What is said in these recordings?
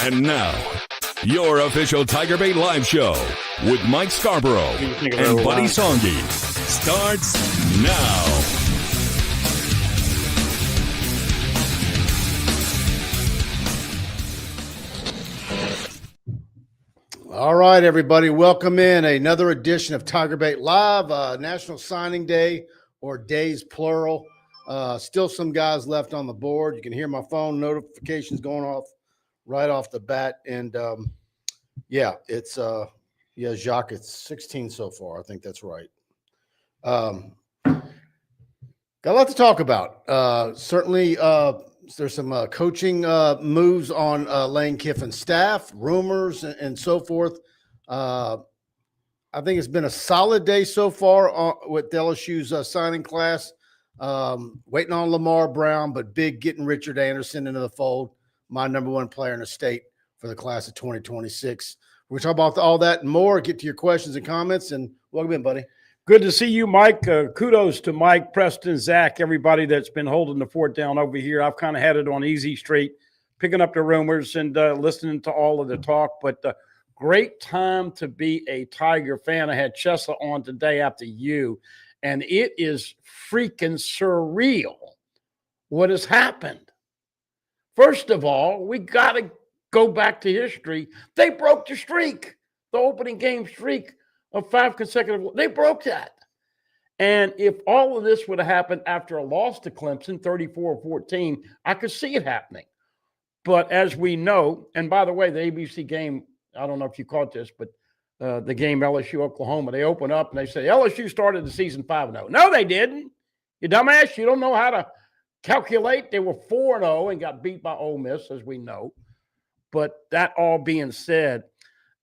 And now, your official TigerBait live show with Mike Scarborough and Buddy Songy starts now. All right, everybody, welcome in another edition of TigerBait Live, National Signing Day, or days plural. Still some guys left on the board. You can hear my phone notifications going off right off the bat. And it's Jacques, it's 16 so far. I think that's right. Got a lot to talk about. Certainly, there's some coaching moves on Lane Kiffin's staff, rumors, and so forth. I think it's been a solid day so far with LSU's signing class. Waiting on Lamar Brown, but big getting Richard Anderson into the fold, my number one player in the state for the class of 2026. We're going to talk about all that and more, get to your questions and comments, and welcome in, buddy. Good to see you, Mike. Kudos to Mike, Preston, Zach, everybody that's been holding the fort down over here. I've kind of had it on easy street, picking up the rumors and listening to all of the talk. But great time to be a Tiger fan. I had Chessa on today after you, and it is freaking surreal what has happened. First of all, we got to go back to history. They broke the streak, the opening game streak of 5 consecutive. They broke that. And if all of this would have happened after a loss to Clemson, 34-14, I could see it happening. But as we know, and by the way, the ABC game, I don't know if you caught this, but the game LSU-Oklahoma, they open up and they say, LSU started the season 5-0. No, they didn't. You dumbass, you don't know how to calculate. They were 4-0 and got beat by Ole Miss, as we know. But that all being said,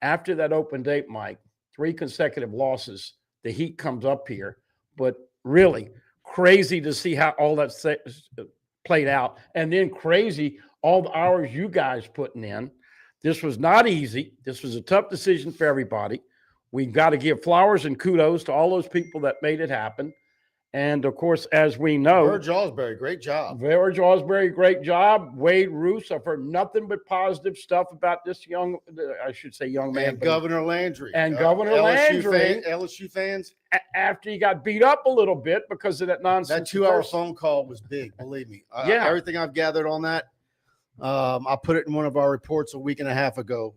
after that open date, Mike, 3 consecutive losses, the heat comes up here. But really crazy to see how all that played out. And then crazy, all the hours you guys putting in. This was not easy. This was a tough decision for everybody. We've got to give flowers and kudos to all those people that made it happen. And, of course, as we know. Verge Osbury, great job. Verge Osbury, great job. Wade Roos, I've heard nothing but positive stuff about this young man. And Governor Landry. And Governor Landry. LSU fans. After he got beat up a little bit because of that nonsense. That 2-hour phone call was big, believe me. Everything I've gathered on that, I put it in one of our reports a week and a half ago.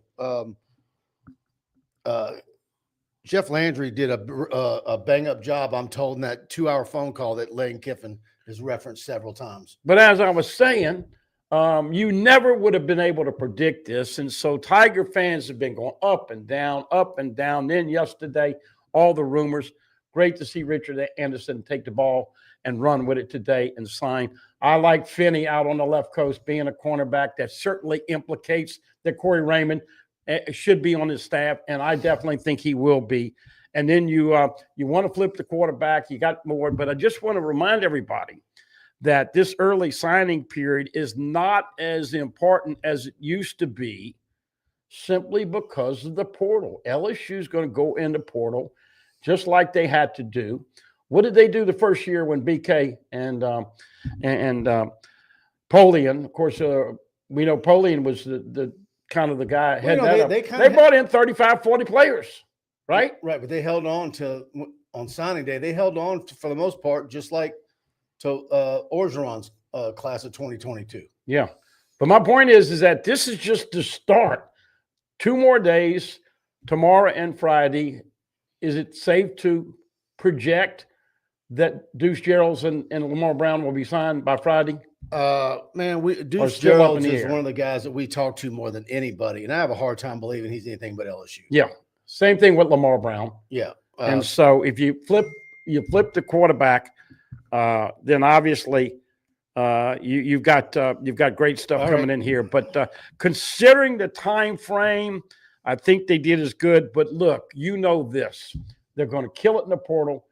Jeff Landry did a bang-up job, I'm told, in that 2-hour phone call that Lane Kiffin has referenced several times. But as I was saying, you never would have been able to predict this. And so Tiger fans have been going up and down, up and down. Then yesterday, all the rumors. Great to see Richard Anderson take the ball and run with it today and sign. I like Finney out on the left coast being a cornerback. That certainly implicates that Corey Raymond should be on his staff, and I definitely think he will be. And then you want to flip the quarterback. You got more, but I just want to remind everybody that this early signing period is not as important as it used to be simply because of the portal. LSU is going to go into portal just like they had to do. What did they do the first year when BK and Polian, of course, we know Polian was the kind of the guy. They brought in 35, 40 players, right? Right, but they held on on signing day. They held on for the most part, just like to Orgeron's class of 2022. Yeah, but my point is that this is just the start. 2 more days, tomorrow and Friday. Is it safe to project that Deuce Gerald's and Lamar Brown will be signed by Friday? Deuce Gerald is one of the guys that we talk to more than anybody, and I have a hard time believing he's anything but LSU. Yeah, same thing with Lamar Brown. Yeah, and so if you flip the quarterback, then obviously you've got great stuff coming in here. But considering the time frame, I think they did as good. But look, you know this: they're going to kill it in the portal.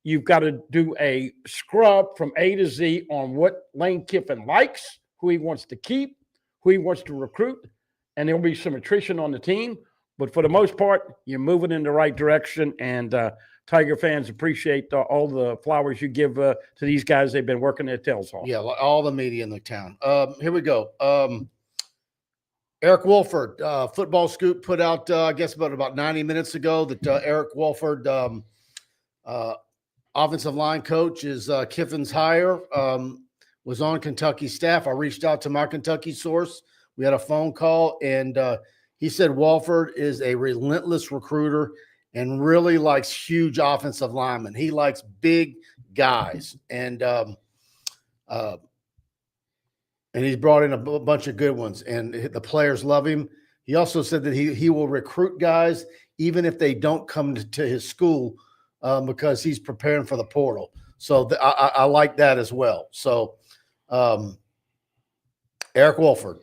You've got to do a scrub from A to Z on what Lane Kiffin likes, who he wants to keep, who he wants to recruit, and there'll be some attrition on the team. But for the most part, you're moving in the right direction, and Tiger fans appreciate all the flowers you give to these guys. They've been working their tails off. Yeah, all the media in the town. Here we go. Eric Wolford, Football Scoop put out, I guess about 90 minutes ago that Eric Wolford, offensive line coach, is Kiffin's hire, was on Kentucky staff. I reached out to my Kentucky source. We had a phone call, and he said Wolford is a relentless recruiter and really likes huge offensive linemen. He likes big guys, and he's brought in a bunch of good ones, and the players love him. He also said that he will recruit guys even if they don't come to his school because he's preparing for the portal. So I like that as well. So Eric Wolford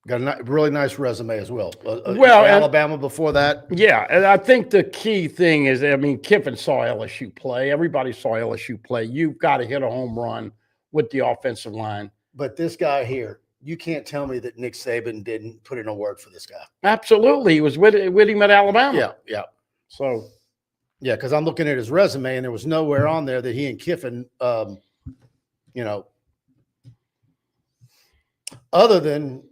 got a really nice resume as well. Alabama before that. Yeah, and I think the key thing is, I mean, Kiffin saw LSU play. Everybody saw LSU play. You've got to hit a home run with the offensive line. But this guy here, you can't tell me that Nick Saban didn't put in a word for this guy. Absolutely. He was with him at Alabama. Yeah. So, yeah, because I'm looking at his resume, and there was nowhere on there that he and Kiffin, other than,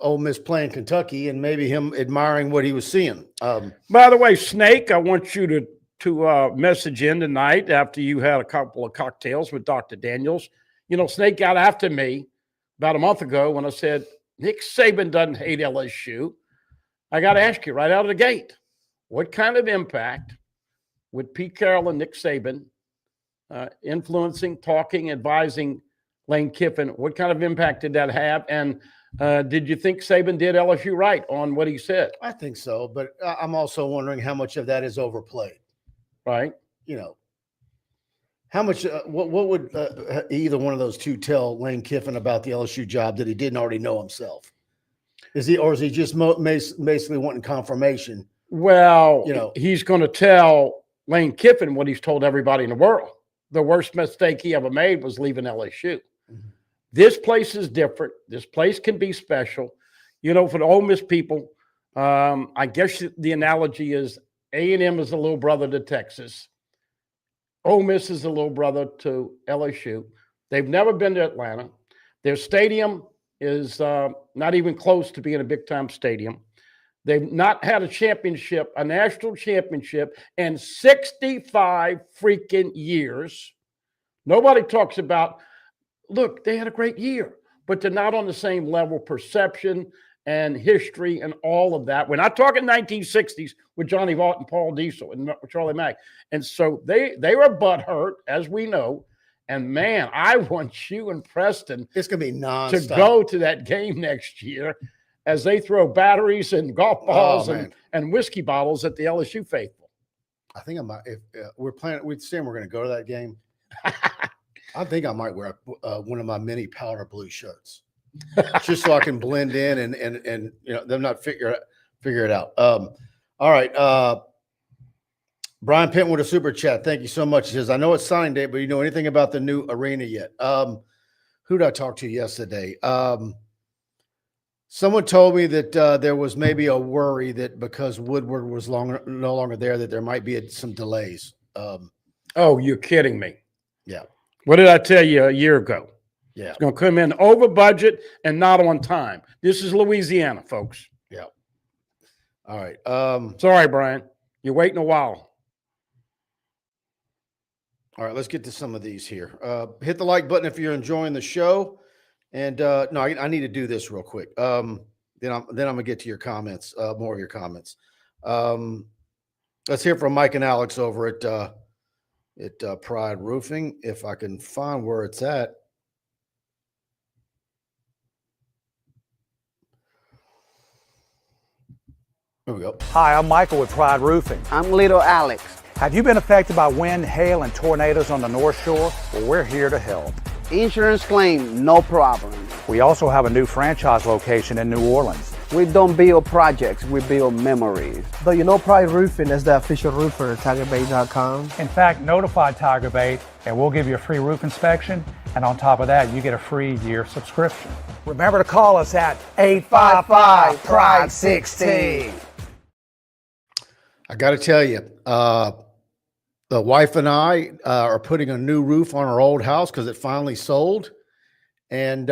Ole Miss playing Kentucky and maybe him admiring what he was seeing. By the way, Snake, I want you to message in tonight after you had a couple of cocktails with Dr. Daniels. Snake got after me about a month ago when I said, Nick Saban doesn't hate LSU. I got to ask you right out of the gate, what kind of impact would Pete Carroll and Nick Saban influencing, talking, advising Lane Kiffin, what kind of impact did that have? And did you think Saban did LSU right on what he said? I think so, but I'm also wondering how much of that is overplayed. Right. How much, what would either one of those two tell Lane Kiffin about the LSU job that he didn't already know himself? Is he just basically wanting confirmation? Well, he's going to tell Lane Kiffin what he's told everybody in the world. The worst mistake he ever made was leaving LSU. Mm-hmm. This place is different. This place can be special. For the Ole Miss people, I guess the analogy is A&M is the little brother to Texas. Ole Miss is the little brother to LSU. They've never been to Atlanta. Their stadium is not even close to being a big-time stadium. They've not had a national championship in 65 freaking years. Nobody talks about, look, they had a great year, but they're not on the same level perception and history and all of that. We're not talking 1960s with Johnny Vaught and Paul Diesel and Charlie Mack. And so they were butthurt, as we know. And, man, I want you and Preston it's gonna be nonstop to go to that game next year as they throw batteries and golf balls and whiskey bottles at the LSU faithful. I think I might. If we're saying we're going to go to that game, I think I might wear one of my mini powder blue shirts, just so I can blend in and them not figure it out. All right, Brian Penn with a super chat. Thank you so much. He says, "I know it's signing day, but you know anything about the new arena yet?" Who did I talk to yesterday? Someone told me that there was maybe a worry that because Woodward was no longer there, that there might be some delays. Oh, you're kidding me. Yeah. What did I tell you a year ago? Yeah. It's going to come in over budget and not on time. This is Louisiana, folks. Yeah. All right. Sorry, Brian. You're waiting a while. All right, let's get to some of these here. Hit the like button if you're enjoying the show. And no, I need to do this real quick. Then I'm gonna get to your comments, more of your comments. Let's hear from Mike and Alex over at Pride Roofing, if I can find where it's at. Here we go. Hi, I'm Michael with Pride Roofing. I'm little Alex. Have you been affected by wind, hail, and tornadoes on the North Shore? Well, we're here to help. Insurance claim, no problem. We also have a new franchise location in New Orleans. We don't build projects, we build memories. Though you know Pride Roofing is the official roofer at TigerBait.com. In fact, notify TigerBait and we'll give you a free roof inspection. And on top of that, you get a free year subscription. Remember to call us at 855-PRIDE-16. I got to tell you, the wife and I are putting a new roof on our old house because it finally sold. And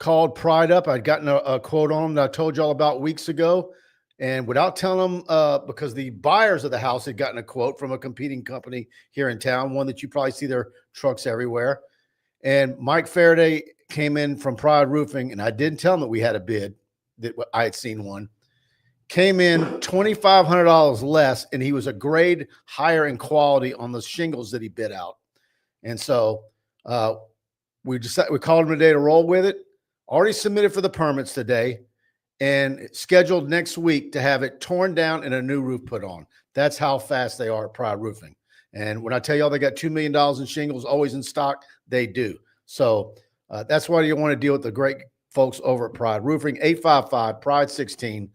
called Pride up. I'd gotten a quote on them that I told you all about weeks ago. And without telling them, because the buyers of the house had gotten a quote from a competing company here in town, one that you probably see their trucks everywhere. And Mike Faraday came in from Pride Roofing, and I didn't tell him that we had a bid, that I had seen one. Came in $2,500 less, and he was a grade higher in quality on the shingles that he bid out. And so we called him today to roll with it. Already submitted for the permits today, and scheduled next week to have it torn down and a new roof put on. That's how fast they are at Pride Roofing. And when I tell y'all they got $2 million in shingles always in stock, they do. So that's why you want to deal with the great folks over at Pride Roofing. 855-PRIDE-16.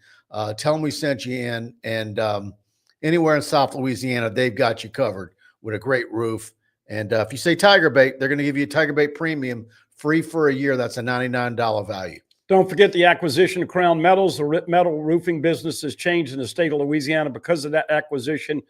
Tell them we sent you in, and anywhere in South Louisiana, they've got you covered with a great roof. And if you say TigerBait, they're going to give you a TigerBait Premium free for a year. That's a $99 value. Don't forget the acquisition of Crown Metals. The metal roofing business has changed in the state of Louisiana because of that acquisition.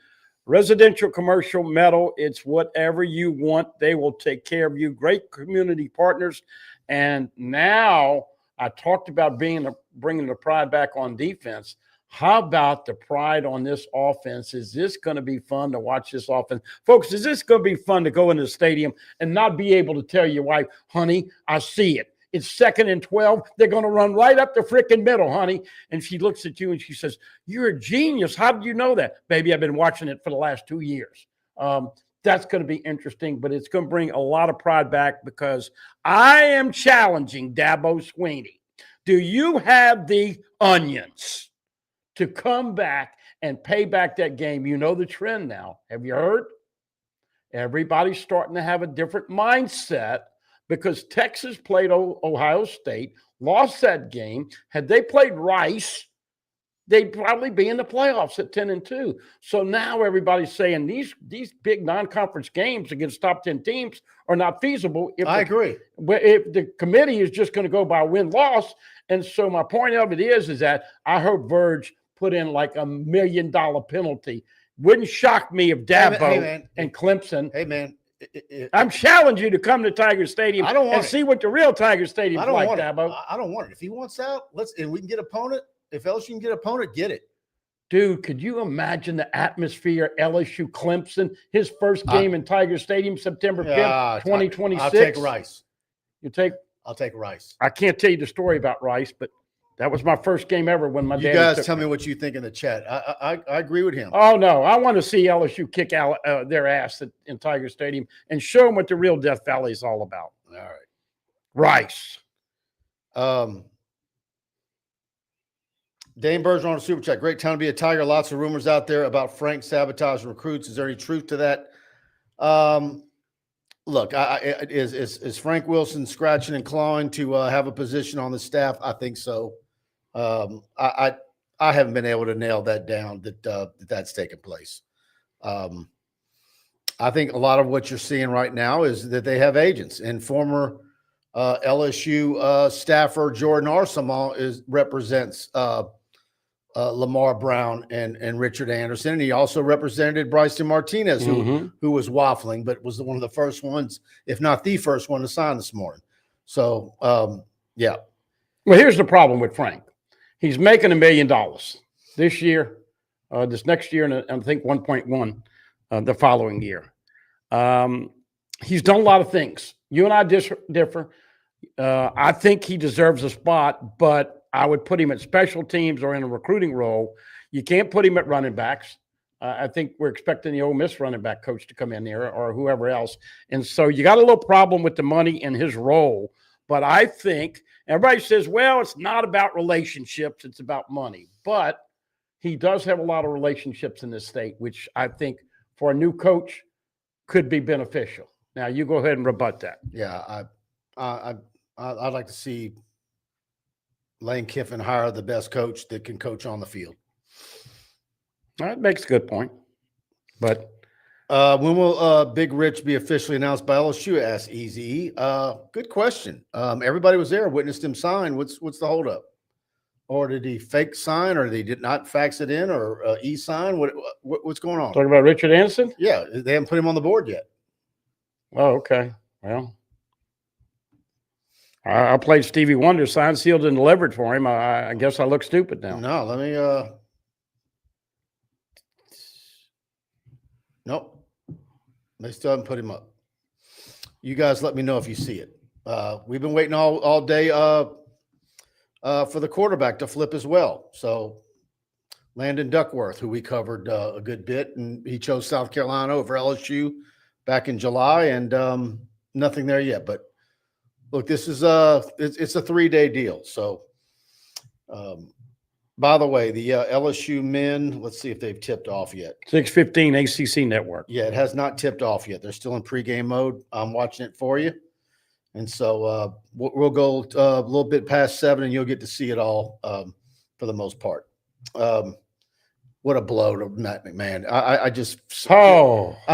Residential, commercial, metal, it's whatever you want. They will take care of you. Great community partners. And now I talked about bringing the pride back on defense. How about the pride on this offense? Is this going to be fun to watch this offense? Folks, is this going to be fun to go into the stadium and not be able to tell your wife, honey, I see it. It's 2nd and 12. They're going to run right up the freaking middle, honey. And she looks at you and she says, you're a genius. How did you know that? Baby, I've been watching it for the last 2 years. That's going to be interesting, but it's going to bring a lot of pride back, because I am challenging Dabo Swinney. Do you have the onions to come back and pay back that game? You know the trend now. Have you heard? Everybody's starting to have a different mindset, because Texas played Ohio State, lost that game. Had they played Rice, they'd probably be in the playoffs at 10-2. So now everybody's saying these big non-conference games against top 10 teams are not feasible. I agree. If the committee is just going to go by win-loss. And so my point of it is that I hope Verge put in like $1 million penalty. Wouldn't shock me if Dabo and Clemson. Hey, man. I'm challenging you to come to Tiger Stadium and see what the real Tiger Stadium is like, Dabo. I don't want it. If he wants out, and we can get opponent. If LSU can get opponent, get it. Dude, could you imagine the atmosphere? LSU Clemson, his first game in Tiger Stadium, September 5th, 2026. I'll take Rice. I'll take Rice. I can't tell you the story about Rice, but that was my first game ever when my dad. You guys tell me what you think in the chat. I agree with him. Oh, no. I want to see LSU kick out their ass in Tiger Stadium and show them what the real Death Valley is all about. All right. Rice. Dane Bergeron on a super chat. Great time to be a Tiger. Lots of rumors out there about Frank sabotaging recruits. Is there any truth to that? Look, is Frank Wilson scratching and clawing to have a position on the staff? I think so. I haven't been able to nail that down that's taken place. I think a lot of what you're seeing right now is that they have agents, and former LSU staffer Jordan Arsamal represents Lamar Brown and Richard Anderson, and he also represented Bryson Martinez, who was waffling, but was one of the first ones, if not the first one, to sign this morning. So, yeah. Well, here's the problem with Frank. He's making $1 million this year, this next year, and I think 1.1 the following year. He's done a lot of things. You and I differ. I think he deserves a spot, but I would put him at special teams or in a recruiting role. You can't put him at running backs. I think we're expecting the Ole Miss running back coach to come in there or whoever else. And so you got a little problem with the money in his role. But I think everybody says, well, it's not about relationships. It's about money. But he does have a lot of relationships in this state, which I think for a new coach could be beneficial. Now, you go ahead and rebut that. Yeah, I'd like to see Lane Kiffin hire the best coach that can coach on the field. That makes a good point. But when will Big Rich be officially announced by LSU? Asked Easy. Good question. Everybody was there, witnessed him sign. What's the holdup? Or did he fake sign, or they did not fax it in, or e-sign? What's going on? Talking about Richard Anderson? Yeah, they haven't put him on the board yet. Oh, okay. Well, I played Stevie Wonder, signed, sealed, and delivered for him. I guess I look stupid now. No, let me. Nope. They still haven't put him up. You guys let me know if you see it. We've been waiting all day for the quarterback to flip as well. So Landon Duckworth, who we covered a good bit, and he chose South Carolina over LSU back in July, and nothing there yet. But look, this is it's a 3-day deal. So, by the way, the LSU men, let's see if they've tipped off yet. 6:15 ACC Network. Yeah, it has not tipped off yet. They're still in pregame mode. I'm watching it for you. And so we'll go a little bit past 7, and you'll get to see it all for the most part. What a blow to Matt McMahon. I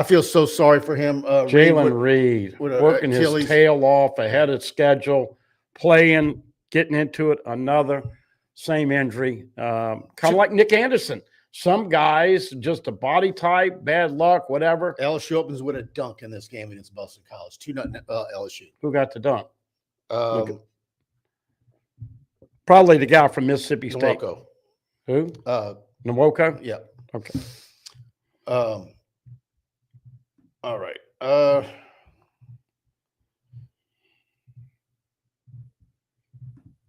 feel so sorry for him. Jalen Reed working his tail off ahead of schedule, playing, getting into it, another same injury. Kind of like Nick Anderson. Some guys, just a body type, bad luck, whatever. LSU opens with a dunk in this game against Boston College. 2-0 LSU. Who got the dunk? Probably the guy from Mississippi State. Nwoko. Who? Nwoko? Yeah. Okay. All right.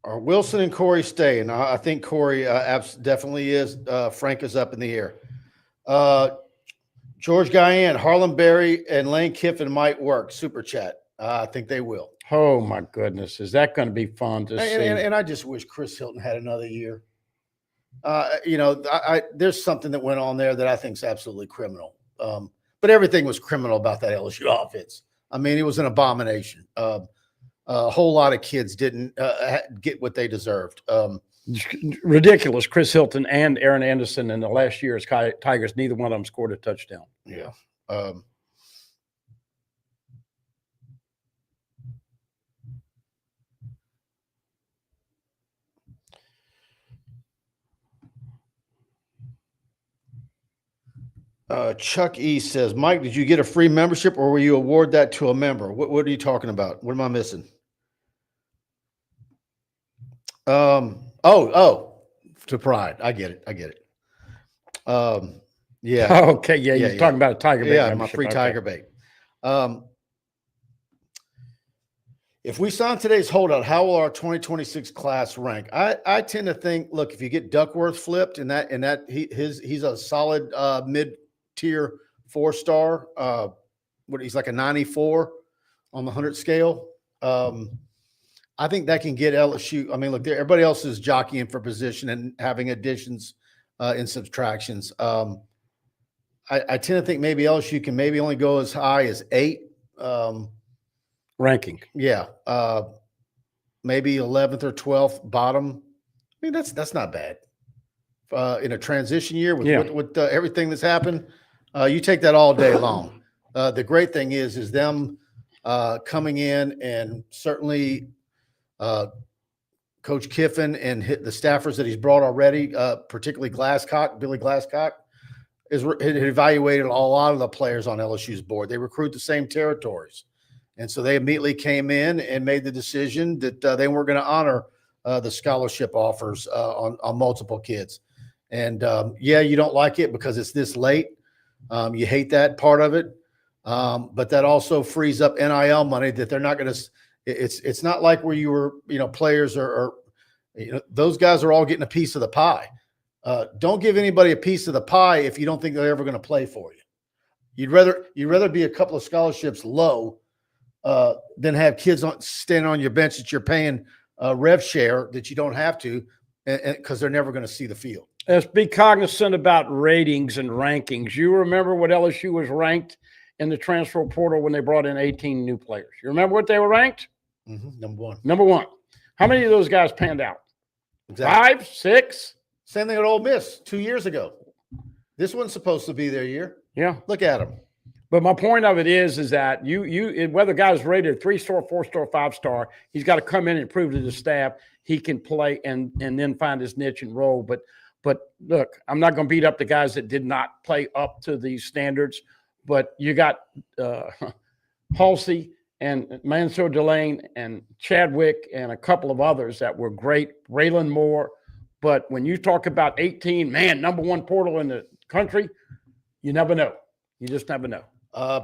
Are Wilson and Corey staying? I think Corey definitely is. Frank is up in the air. George Guyan, Harlan Berry, and Lane Kiffin might work. Super chat. I think they will. Oh, my goodness. Is that going to be fun to see? And I just wish Chris Hilton had another year. There's something that went on there that I think is absolutely criminal. But everything was criminal about that LSU offense. I mean, it was an abomination. A whole lot of kids didn't get what they deserved. Ridiculous. Chris Hilton and Aaron Anderson in the last year as Tigers, neither one of them scored a touchdown. Yeah. Chuck E says, Mike, did you get a free membership or will you award that to a member? What are you talking about? What am I missing? To Pride. I get it. Yeah. Okay. Yeah. You're talking about a TigerBait. Yeah. My free TigerBait. If we sign today's holdout, how will our 2026 class rank? I tend to think, look, if you get Duckworth flipped he's a solid mid-tier 4-star. He's like a 94 on the 100 scale. I think that can get LSU. I mean, look, everybody else is jockeying for position and having additions and subtractions. I tend to think maybe LSU can maybe only go as high as 8. Ranking. Yeah. Maybe 11th or 12th bottom. I mean, that's not bad. In a transition year with everything that's happened, you take that all day long. The great thing is them coming in, and certainly Coach Kiffin and the staffers that he's brought already, particularly Billy Glasscock, had evaluated a lot of the players on LSU's board. They recruit the same territories. And so they immediately came in and made the decision that they weren't going to honor the scholarship offers on multiple kids. And, you don't like it because it's this late. You hate that part of it. But that also frees up NIL money that they're not going to – it's not like where you were, players those guys are all getting a piece of the pie. Don't give anybody a piece of the pie if you don't think they're ever going to play for you. You'd rather be a couple of scholarships low than have kids standing on your bench that you're paying rev share that you don't have to, because they're never going to see the field. Let's be cognizant about ratings and rankings. You remember what LSU was ranked in the transfer portal when they brought in 18 new players. You remember what they were ranked? Mm-hmm. Number one. How many of those guys panned out? Exactly. 5, 6? Same thing at Ole Miss 2 years ago. This one's supposed to be their year. Yeah. Look at them. But my point of it is that you whether a guy's rated 3-star, 4-star, 5-star, he's got to come in and prove to the staff he can play and then find his niche and role. But look, I'm not going to beat up the guys that did not play up to these standards. But you got Halsey and Mansour Delane and Chadwick and a couple of others that were great, Raylan Moore. But when you talk about 18, man, number one portal in the country, you never know. You just never know.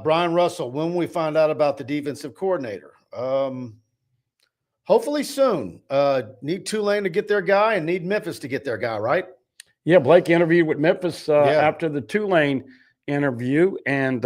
Brian Russell, when we find out about the defensive coordinator? Hopefully soon. Need Tulane to get their guy and need Memphis to get their guy, right? Yeah, Blake interviewed with Memphis after the Tulane interview, and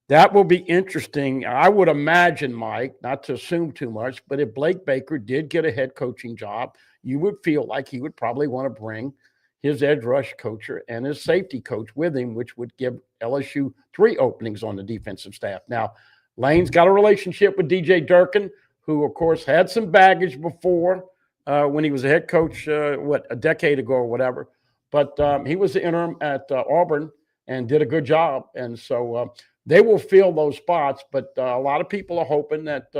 that will be interesting. I would imagine, Mike, not to assume too much, but if Blake Baker did get a head coaching job, you would feel like he would probably want to bring his edge rush coach and his safety coach with him, which would give LSU 3 openings on the defensive staff. Now, Lane's got a relationship with DJ Durkin, who, of course, had some baggage before when he was a head coach, a decade ago or whatever. But he was the interim at Auburn and did a good job. And so they will fill those spots. But a lot of people are hoping that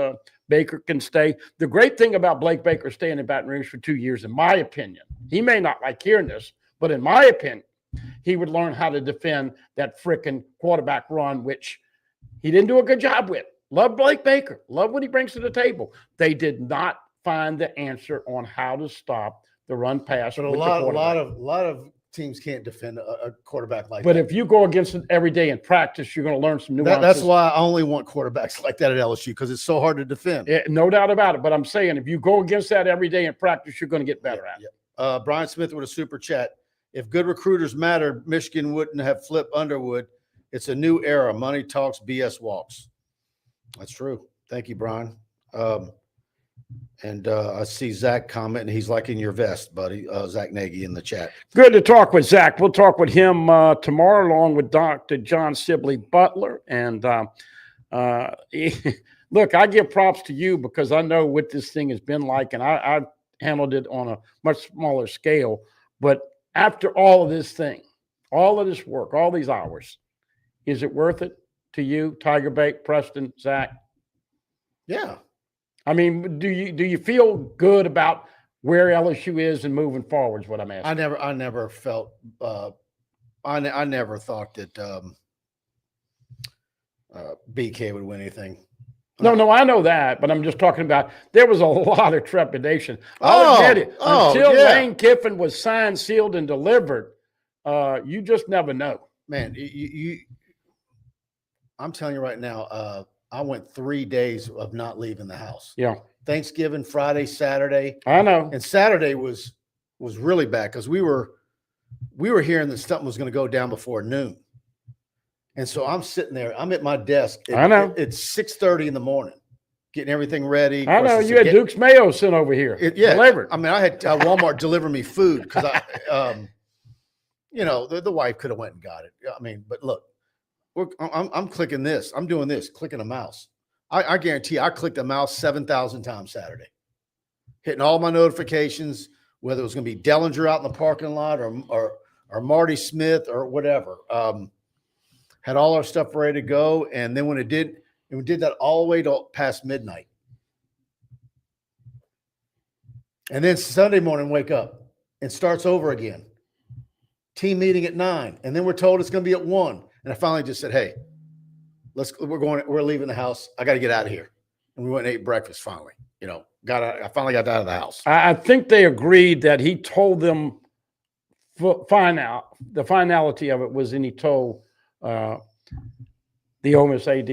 Baker can stay. The great thing about Blake Baker staying in Baton Rouge for 2 years, in my opinion, he may not like hearing this, but in my opinion, he would learn how to defend that frickin' quarterback run, which he didn't do a good job with. Love Blake Baker. Love what he brings to the table. They did not find the answer on how to stop the run pass. But a lot of teams can't defend a quarterback like that. But if you go against it every day in practice, you're going to learn some nuances. That's why I only want quarterbacks like that at LSU, because it's so hard to defend. Yeah, no doubt about it. But I'm saying if you go against that every day in practice, you're going to get better at it. Brian Smith with a super chat. If good recruiters mattered, Michigan wouldn't have flipped Underwood. It's a new era. Money talks, BS walks. That's true. Thank you, Brian. And I see Zach commenting. He's liking your vest, buddy. Zach Nagy in the chat. Good to talk with Zach. We'll talk with him tomorrow, along with Dr. John Sibley Butler. And look, I give props to you because I know what this thing has been like, and I've handled it on a much smaller scale. But after all of this thing, all of this work, all these hours, is it worth it to you, TigerBait, Preston, Zach? Yeah. I mean, do you feel good about where LSU is and moving forward is what I'm asking. I never felt I never thought that BK would win anything. No, I know that, but I'm just talking about there was a lot of trepidation. I'll admit it. Until Lane Kiffin was signed, sealed, and delivered, you just never know. Man, I'm telling you right now, I went 3 days of not leaving the house. Yeah. Thanksgiving, Friday, Saturday. I know. And Saturday was really bad because we were hearing that something was going to go down before noon. And so I'm sitting there. I'm at my desk. I know. It's 6:30 in the morning, getting everything ready. I know. You had Duke's Mayo sent over here. Delivered. I mean, I had Walmart deliver me food because the wife could have went and got it. I mean, but look, I'm clicking this. I'm doing this, clicking a mouse. I guarantee I clicked a mouse 7,000 times Saturday, hitting all my notifications, whether it was going to be Dellinger out in the parking lot or Marty Smith or whatever. Had all our stuff ready to go, and then when we did that all the way to past midnight. And then Sunday morning, wake up and starts over again. Team meeting at 9, and then we're told it's going to be at 1. And I finally just said, "Hey, we're leaving the house. I got to get out of here." And we went and ate breakfast finally. I finally got out of the house. I think they agreed that he told them the finality of it was, and he told the Ole Miss AD,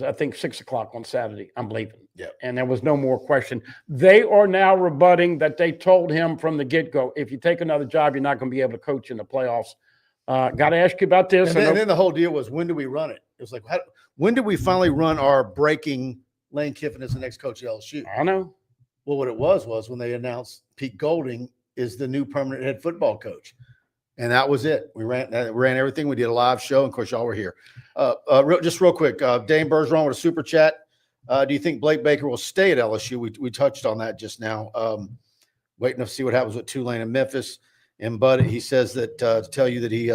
I think 6 o'clock on Saturday, "I'm leaving." Yeah. And there was no more question. They are now rebutting that they told him from the get-go, if you take another job, you're not going to be able to coach in the playoffs. Got to ask you about this. And then the whole deal was, when do we run it? It was like, when do we finally run our breaking Lane Kiffin as the next coach at LSU? I know. Well, what it was when they announced Pete Golding is the new permanent head football coach. And that was it. We ran everything. We did a live show. And of course, y'all were here. Just real quick, Dane Bergeron with a super chat. Do you think Blake Baker will stay at LSU? We touched on that just now. Waiting to see what happens with Tulane and Memphis. And Bud, he says that to tell you that he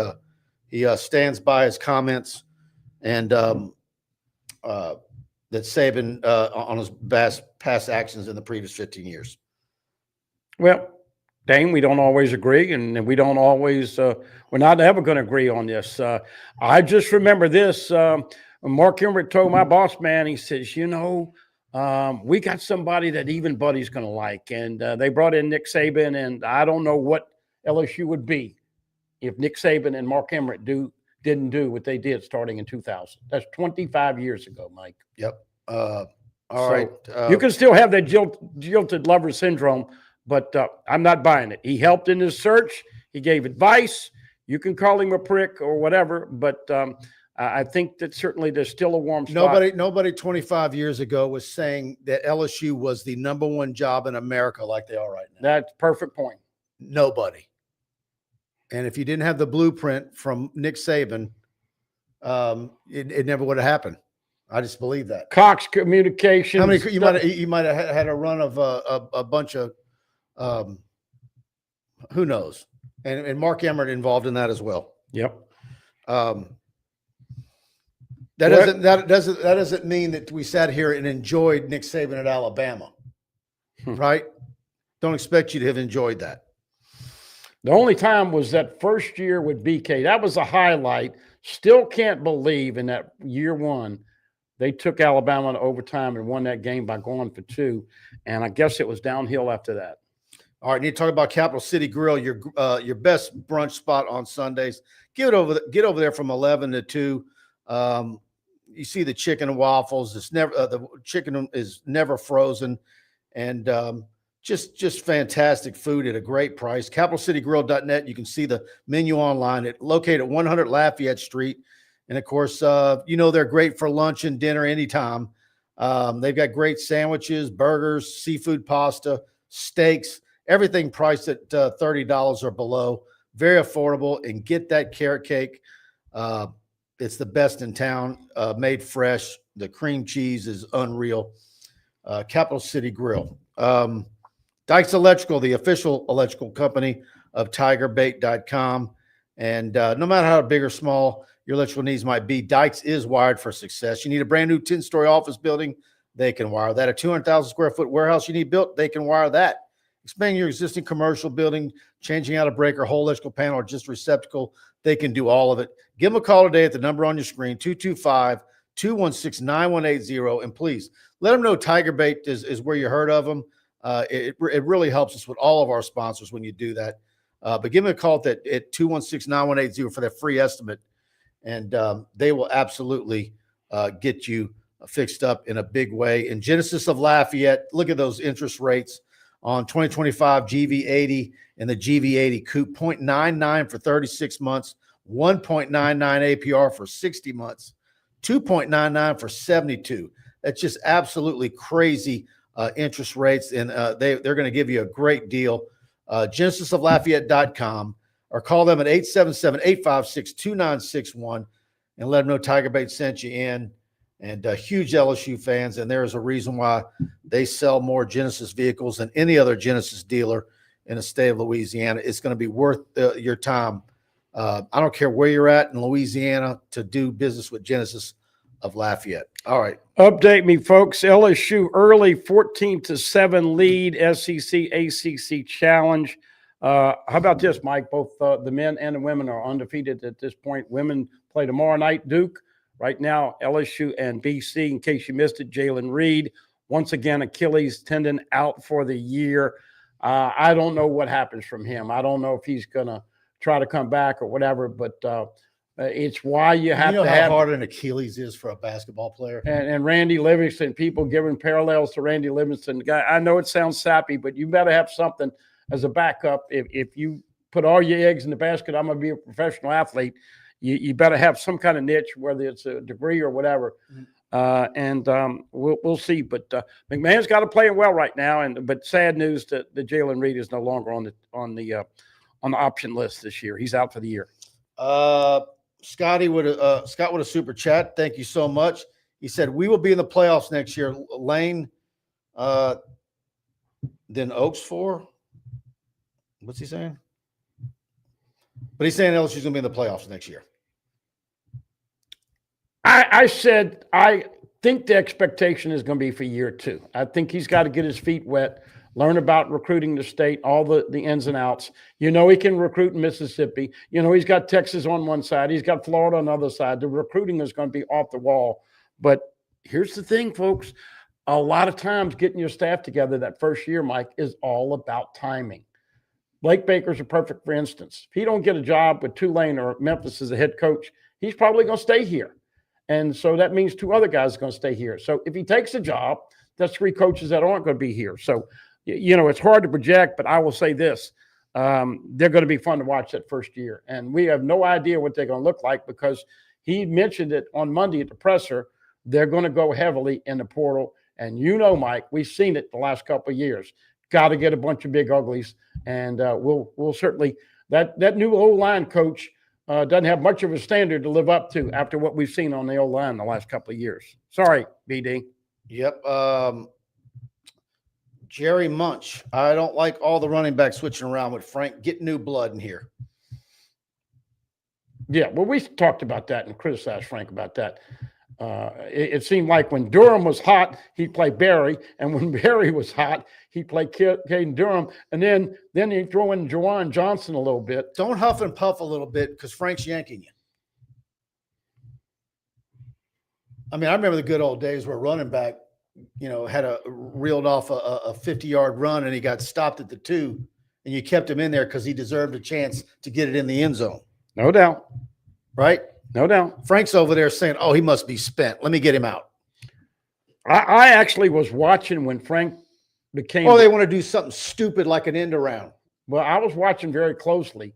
stands by his comments and that Saban on his past actions in the previous 15 years. Well, Dane, we don't always agree, and we don't always we're not ever going to agree on this. I just remember this. Mark Emmert told my boss man, he says, we got somebody that even Buddy's going to like. And they brought in Nick Saban, and I don't know what LSU would be if Nick Saban and Mark Emmert didn't do what they did starting in 2000. That's 25 years ago, Mike. Yep. All right. You can still have that jilted lover syndrome, but I'm not buying it. He helped in his search. He gave advice. You can call him a prick or whatever, but I think that certainly there's still a warm spot. Nobody 25 years ago was saying that LSU was the number one job in America like they are right now. That's a perfect point. Nobody. And if you didn't have the blueprint from Nick Saban, it never would have happened. I just believe that. Cox Communications. How many you might have had a run of a bunch of who knows, and Mark Emmert involved in that as well. Yep. That doesn't mean that we sat here and enjoyed Nick Saban at Alabama, right? Don't expect you to have enjoyed that. The only time was that first year with BK. That was a highlight. Still can't believe in that year one, they took Alabama to overtime and won that game by going for 2. And I guess it was downhill after that. All right, need to talk about Capital City Grill, your best brunch spot on Sundays. Get over there from 11 to 2. You see the chicken and waffles. It's never the chicken is never frozen, and just fantastic food at a great price. CapitalCityGrill.net. You can see the menu online. It's located at 100 Lafayette Street, and of course, they're great for lunch and dinner anytime. They've got great sandwiches, burgers, seafood pasta, steaks, everything priced at $30 or below. Very affordable, and get that carrot cake. It's the best in town, made fresh. The cream cheese is unreal. Capital City Grill. Dykes Electrical, the official electrical company of TigerBait.com. And no matter how big or small your electrical needs might be, Dykes is wired for success. You need a brand new 10-story office building, they can wire that. A 200,000 square foot warehouse you need built, they can wire that. Expanding your existing commercial building, changing out a breaker, whole electrical panel, or just receptacle, they can do all of it. Give them a call today at the number on your screen, 225-216-9180. And please let them know TigerBait is where you heard of them. It really helps us with all of our sponsors when you do that. But give them a call at 216-9180 for that free estimate. And they will absolutely get you fixed up in a big way. And Genesis of Lafayette, look at those interest rates on 2025 GV80 and the GV80 Coupe, 0.99 for 36 months, 1.99 APR for 60 months, 2.99 for 72. That's just absolutely crazy interest rates, and they're going to give you a great deal. GenesisofLafayette.com, or call them at 877-856-2961 and let them know TigerBait sent you in. And huge LSU fans, and there's a reason why they sell more Genesis vehicles than any other Genesis dealer in the state of Louisiana. It's going to be worth your time. I don't care where you're at in Louisiana to do business with Genesis of Lafayette. All right. Update me, folks. LSU early 14-7 lead, SEC ACC challenge. How about this, Mike? Both the men and the women are undefeated at this point. Women play tomorrow night, Duke. Right now, LSU and BC, in case you missed it, Jalen Reed, once again, Achilles tendon out for the year. I don't know what happens from him. I don't know if he's going to try to come back or whatever, but it's why you have to have – how hard an Achilles is for a basketball player. And Randy Livingston, people giving parallels to Randy Livingston. Guy, I know it sounds sappy, but you better have something as a backup. If you put all your eggs in the basket, I'm going to be a professional athlete. You better have some kind of niche, whether it's a degree or whatever, and we'll see. But McMahon's got to play well right now, but sad news that Jalen Reed is no longer on the option list this year. He's out for the year. Scott with a super chat. Thank you so much. He said we will be in the playoffs next year. Lane, then Oaks for. What's he saying? But he's saying LSU's going to be in the playoffs next year. I said I think the expectation is going to be for year 2. I think he's got to get his feet wet. learn about recruiting the state, all the ins and outs. You know, he can recruit in Mississippi. You know, he's got Texas on one side. He's got Florida on the other side. The recruiting is going to be off the wall. But here's the thing, folks. A lot of times getting your staff together that first year, Mike, is all about timing. Blake Baker's a perfect for instance. If he don't get a job with Tulane or Memphis as a head coach, he's probably going to stay here. And so that means 2 other guys are going to stay here. So if he takes a job, that's 3 coaches that aren't going to be here. So, you know, it's hard to project, but I will say this. They're going to be fun to watch that first year. And we have no idea what they're going to look like because he mentioned it on Monday at the presser. They're going to go heavily in the portal. And you know, Mike, we've seen it the last couple of years. Got to get a bunch of big uglies. And we'll certainly – that new O-line coach doesn't have much of a standard to live up to after what we've seen on the O-line the last couple of years. Sorry, BD. Yep. Jerry Munch. I don't like all the running backs switching around with Frank. Get new blood in here. Yeah, well, we talked about that and criticized Frank about that. It seemed like when Durham was hot, he'd play Barry, and when Barry was hot, he'd play Caden Durham, and then he'd throw in Juwan Johnson a little bit. Don't huff and puff a little bit because Frank's yanking you. I mean, I remember the good old days where running back, you know, had reeled off a 50-yard run and he got stopped at the 2, and you kept him in there because he deserved a chance to get it in the end zone. No doubt. Right? No doubt. Frank's over there saying, oh, he must be spent. Let me get him out. I actually was watching when Frank became – oh, they want to do something stupid like an end around. Well, I was watching very closely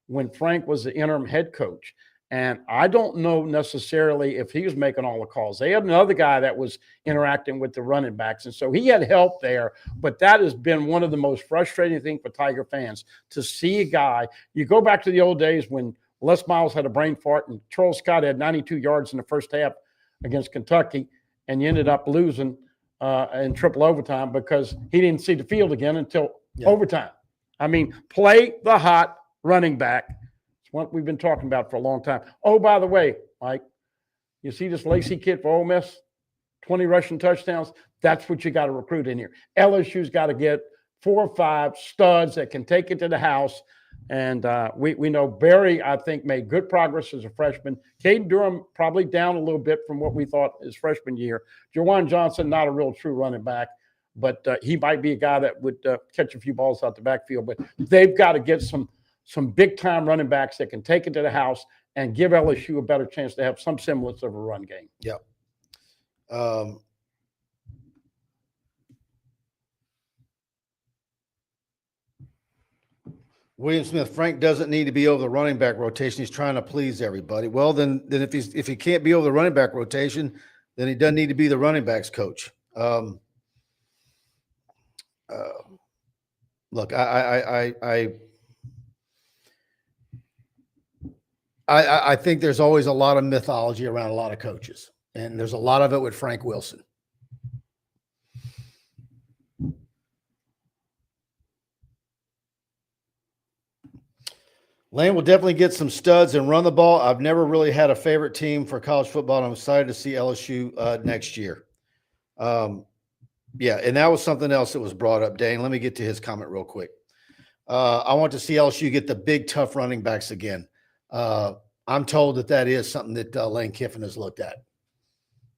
when Frank was the interim head coach. And I don't know necessarily if he was making all the calls. They had another guy that was interacting with the running backs. And so he had help there. But that has been one of the most frustrating things for Tiger fans to see a guy. You go back to the old days when Les Miles had a brain fart and Charles Scott had 92 yards in the first half against Kentucky. And you ended up losing in triple overtime because he didn't see the field again until overtime. I mean, play the hot running back. What we've been talking about for a long time. Oh, by the way, Mike, you see this Lacey kid for Ole Miss, 20 rushing touchdowns. That's what you got to recruit in here. LSU's got to get 4 or 5 studs that can take it to the house. And we know Barry, I think, made good progress as a freshman. Caden Durham probably down a little bit from what we thought his freshman year. Juwan Johnson, not a real true running back, but he might be a guy that would catch a few balls out the backfield. But they've got to get some big-time running backs that can take it to the house and give LSU a better chance to have some semblance of a run game. Yep. William Smith, Frank doesn't need to be over the running back rotation. He's trying to please everybody. Well, then if he can't be over the running back rotation, then he doesn't need to be the running backs coach. Look, I think there's always a lot of mythology around a lot of coaches, and there's a lot of it with Frank Wilson. Lane will definitely get some studs and run the ball. I've never really had a favorite team for college football, and I'm excited to see LSU next year. Yeah, and that was something else that was brought up, Dane. Let me get to his comment real quick. I want to see LSU get the big, tough running backs again. I'm told that is something that Lane Kiffin has looked at.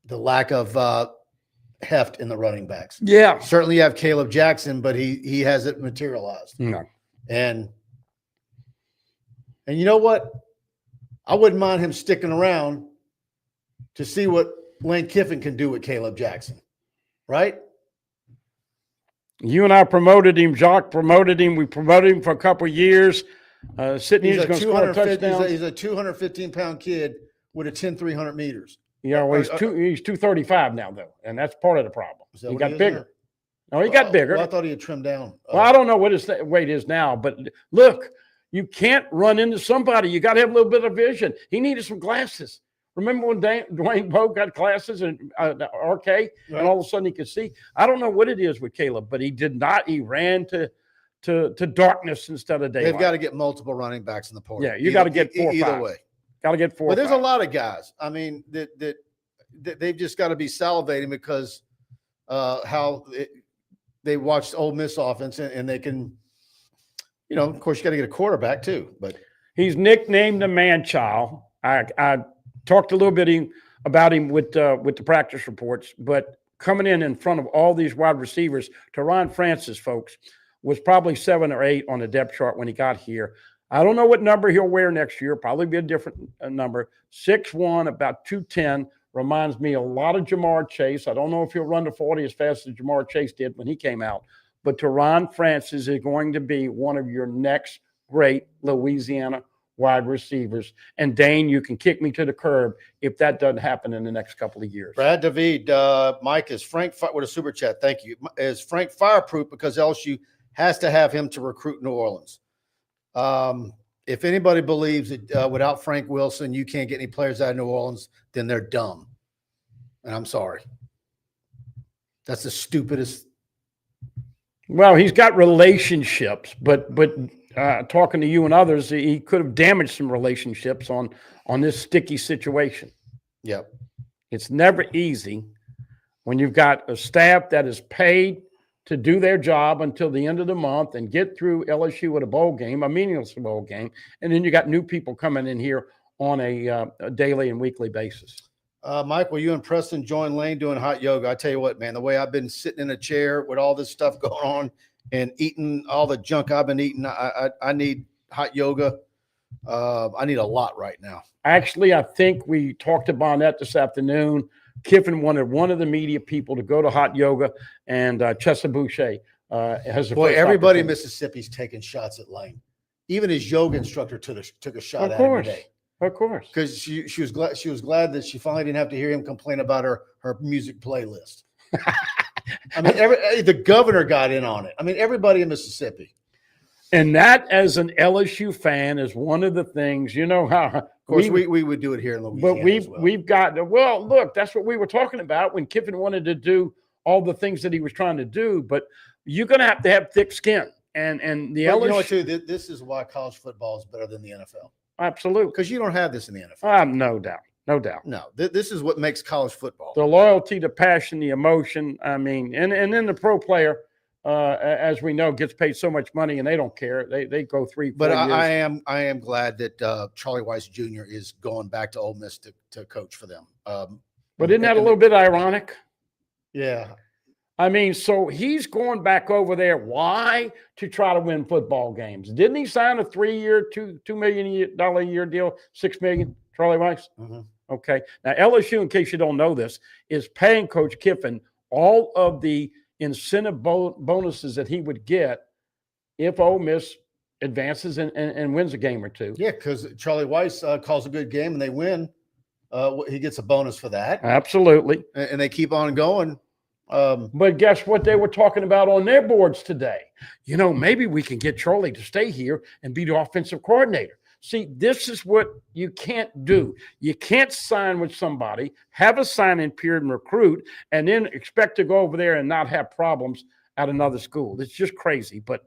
The lack of heft in the running backs. Yeah. Certainly you have Caleb Jackson, but he hasn't materialized. No. And you know what? I wouldn't mind him sticking around to see what Lane Kiffin can do with Caleb Jackson. Right? You and I promoted him. Jacques promoted him. We promoted him for a couple of years. Sydney's going to score touchdowns. He's a 215-pound kid with a 10-300 meters. Yeah, well, he's 235 now, though, and that's part of the problem. He got bigger. Now? No, he got bigger. Well, I thought he had trimmed down. Well, I don't know what his weight is now, but look, you can't run into somebody. You got to have a little bit of vision. He needed some glasses. Remember when Dwayne Poe got glasses and RK, and all of a sudden he could see? I don't know what it is with Caleb, but he did not. He ran to darkness instead of daylight. They've got to get multiple running backs in the portal. Yeah, you got to get 4 or 5. Either way. Got to get 4 But or there's 5. a lot of guys. I mean, that they've just got to be salivating because they watched Ole Miss offense and they can, of course, you got to get a quarterback too. But he's nicknamed the man-child. I talked a little bit about him with the practice reports, but coming in front of all these wide receivers, Tyron Francis, folks, was probably 7 or 8 on the depth chart when he got here. I don't know what number he'll wear next year. Probably be a different number. 6'1", about 210. Reminds me a lot of Jamar Chase. I don't know if he'll run the 40 as fast as Jamar Chase did when he came out. But Tyron Francis is going to be one of your next great Louisiana wide receivers. And, Dane, you can kick me to the curb if that doesn't happen in the next couple of years. Brad David, Mike, is Frank with a super chat? Thank you. Is Frank fireproof because LSU has to have him to recruit New Orleans? If anybody believes that without Frank Wilson you can't get any players out of New Orleans, then they're dumb. And I'm sorry. That's the stupidest. Well, he's got relationships, but talking to you and others, he could have damaged some relationships on this sticky situation. Yep. It's never easy when you've got a staff that is paid to do their job until the end of the month and get through LSU with a bowl game, a meaningless bowl game, and then you got new people coming in here on a daily and weekly basis. Mike, will you and Preston join Lane doing hot yoga? I tell you what, man, the way I've been sitting in a chair with all this stuff going on and eating all the junk I've been eating, I need hot yoga. I need a lot right now. Actually, I think we talked about that this afternoon. Kiffin wanted one of the media people to go to hot yoga, and Chester Boucher has a boy. Everybody in Mississippi's taking shots at Lane. Even his yoga instructor took a shot at him today. Of course, because she was glad. She was glad that she finally didn't have to hear him complain about her music playlist. I mean, the governor got in on it. I mean, everybody in Mississippi. And that, as an LSU fan, is one of the things, how. Of course, we would do it here in Louisiana. But we've got, look, that's what we were talking about when Kiffin wanted to do all the things that he was trying to do. But you're going to have thick skin. And the LSU. You know what, too? This is why college football is better than the NFL. Absolutely. Because you don't have this in the NFL. No doubt. No doubt. No, this is what makes college football. The loyalty, the passion, the emotion. I mean, and then the pro player, as we know, gets paid so much money and they don't care. They go 3-4 years. But I am glad that Charlie Weiss Jr. is going back to Ole Miss to coach for them. But isn't that a little bit ironic? Yeah. I mean, so he's going back over there. Why? To try to win football games. Didn't he sign a 3-year, $2 million a year deal, $6 million, Charlie Weiss? Mm-hmm. Okay. Now, LSU, in case you don't know this, is paying Coach Kiffin all of the incentive bonuses that he would get if Ole Miss advances and wins a game or two. Yeah, because Charlie Weiss calls a good game and they win. He gets a bonus for that. Absolutely. And they keep on going. But guess what they were talking about on their boards today? Maybe we can get Charlie to stay here and be the offensive coordinator. See, this is what you can't do. You can't sign with somebody, have a sign-in period and recruit, and then expect to go over there and not have problems at another school. It's just crazy. But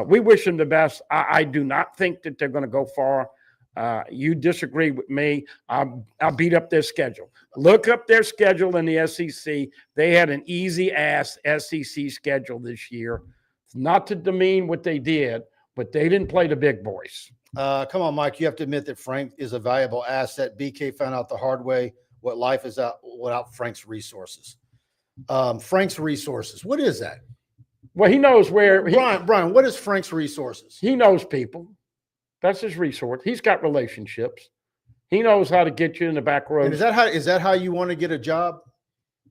we wish them the best. I do not think that they're going to go far. You disagree with me. I'll beat up their schedule. Look up their schedule in the SEC. They had an easy-ass SEC schedule this year. Not to demean what they did, but they didn't play the big boys. Come on, Mike. You have to admit that Frank is a valuable asset. BK found out the hard way what life is without Frank's resources. Frank's resources. What is that? Well, he knows where. Brian, what is Frank's resources? He knows people. That's his resource. He's got relationships. He knows how to get you in the back row. And is that how you want to get a job?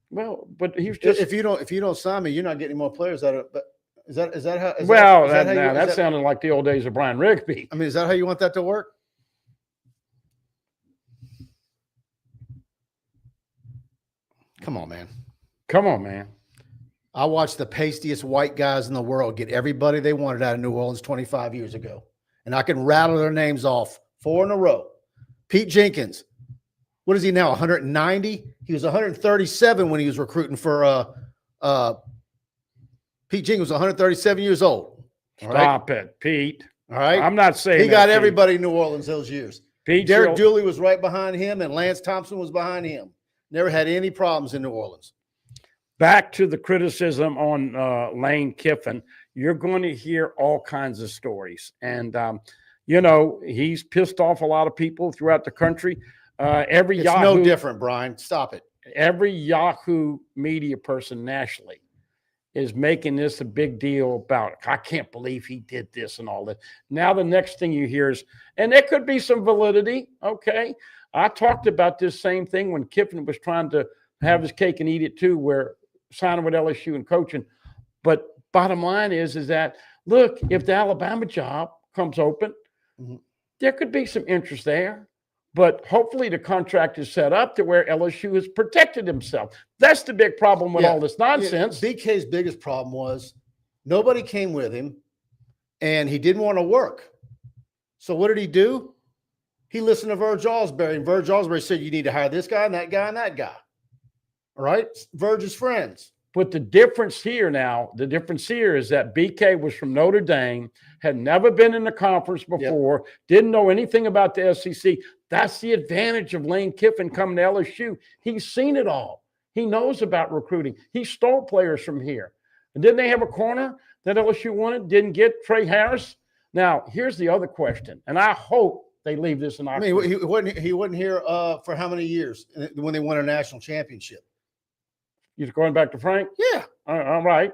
Well, but he's just if you don't sign me, you're not getting more players out of it. But is that how? That sounded like the old days of Brian Rigby. I mean, is that how you want that to work? Come on, man. Come on, man. I watched the pastiest white guys in the world get everybody they wanted out of New Orleans 25 years ago. And I can rattle their names off 4 in a row. Pete Jenkins. What is he now, 190? He was 137 when he was recruiting for Pete Jenkins was 137 years old. Stop it, Pete. All right. I'm not saying he got everybody in New Orleans those years. Pete Derek Dooley was right behind him, and Lance Thompson was behind him. Never had any problems in New Orleans. back to the criticism on Lane Kiffin, you're going to hear all kinds of stories. And, he's pissed off a lot of people throughout the country. It's no different, Brian. Stop it. Every Yahoo media person nationally is making this a big deal about, I can't believe he did this and all that. Now the next thing you hear is, and there could be some validity, okay? I talked about this same thing when Kiffin was trying to have his cake and eat it too, where signing with LSU and coaching. But bottom line is that, look, if the Alabama job comes open, there could be some interest there. But hopefully the contract is set up to where LSU has protected himself. That's the big problem with all this nonsense. BK's biggest problem was nobody came with him, and he didn't want to work. So what did he do? He listened to Verge Osbury, and Verge Osbury said, you need to hire this guy and that guy and that guy. All right? Verge's friends. But the difference here is that BK was from Notre Dame, had never been in the conference before, didn't know anything about the SEC. That's the advantage of Lane Kiffin coming to LSU. He's seen it all. He knows about recruiting. He stole players from here. And didn't they have a corner that LSU wanted? Didn't get Trey Harris? Now, here's the other question, and I hope they leave this in Oxford. I mean, he wasn't here for how many years when they won a national championship? You're going back to Frank? Yeah. All right.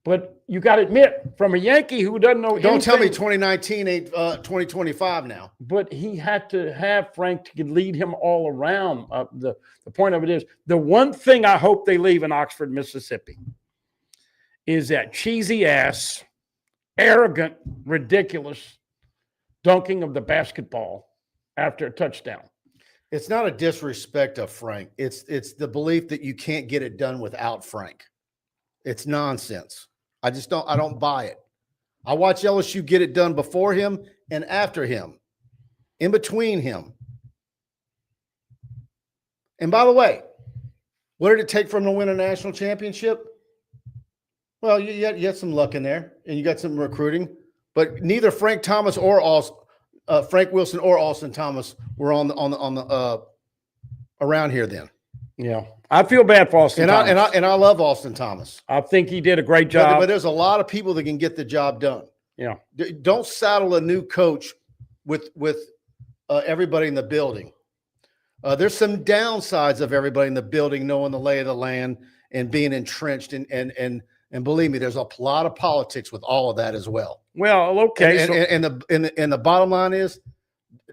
But you got to admit, from a Yankee who doesn't know Don't tell me 2019 ain't 2025 now. But he had to have Frank to lead him all around. The point of it is, the one thing I hope they leave in Oxford, Mississippi, is that cheesy-ass, arrogant, ridiculous dunking of the basketball after a touchdown. It's not a disrespect of Frank. It's the belief that you can't get it done without Frank. It's nonsense. I don't buy it. I watch LSU get it done before him and after him, in between him. And by the way, what did it take for him to win a national championship? Well, you had some luck in there, and you got some recruiting, but neither Frank Wilson or Austin Thomas were on the around here then. Yeah, I feel bad for Austin Thomas. And I love Austin Thomas. I think he did a great job. But there's a lot of people that can get the job done. Yeah. Don't saddle a new coach with everybody in the building. There's some downsides of everybody in the building knowing the lay of the land and being entrenched and believe me, there's a lot of politics with all of that as well. Well, okay. And the bottom line is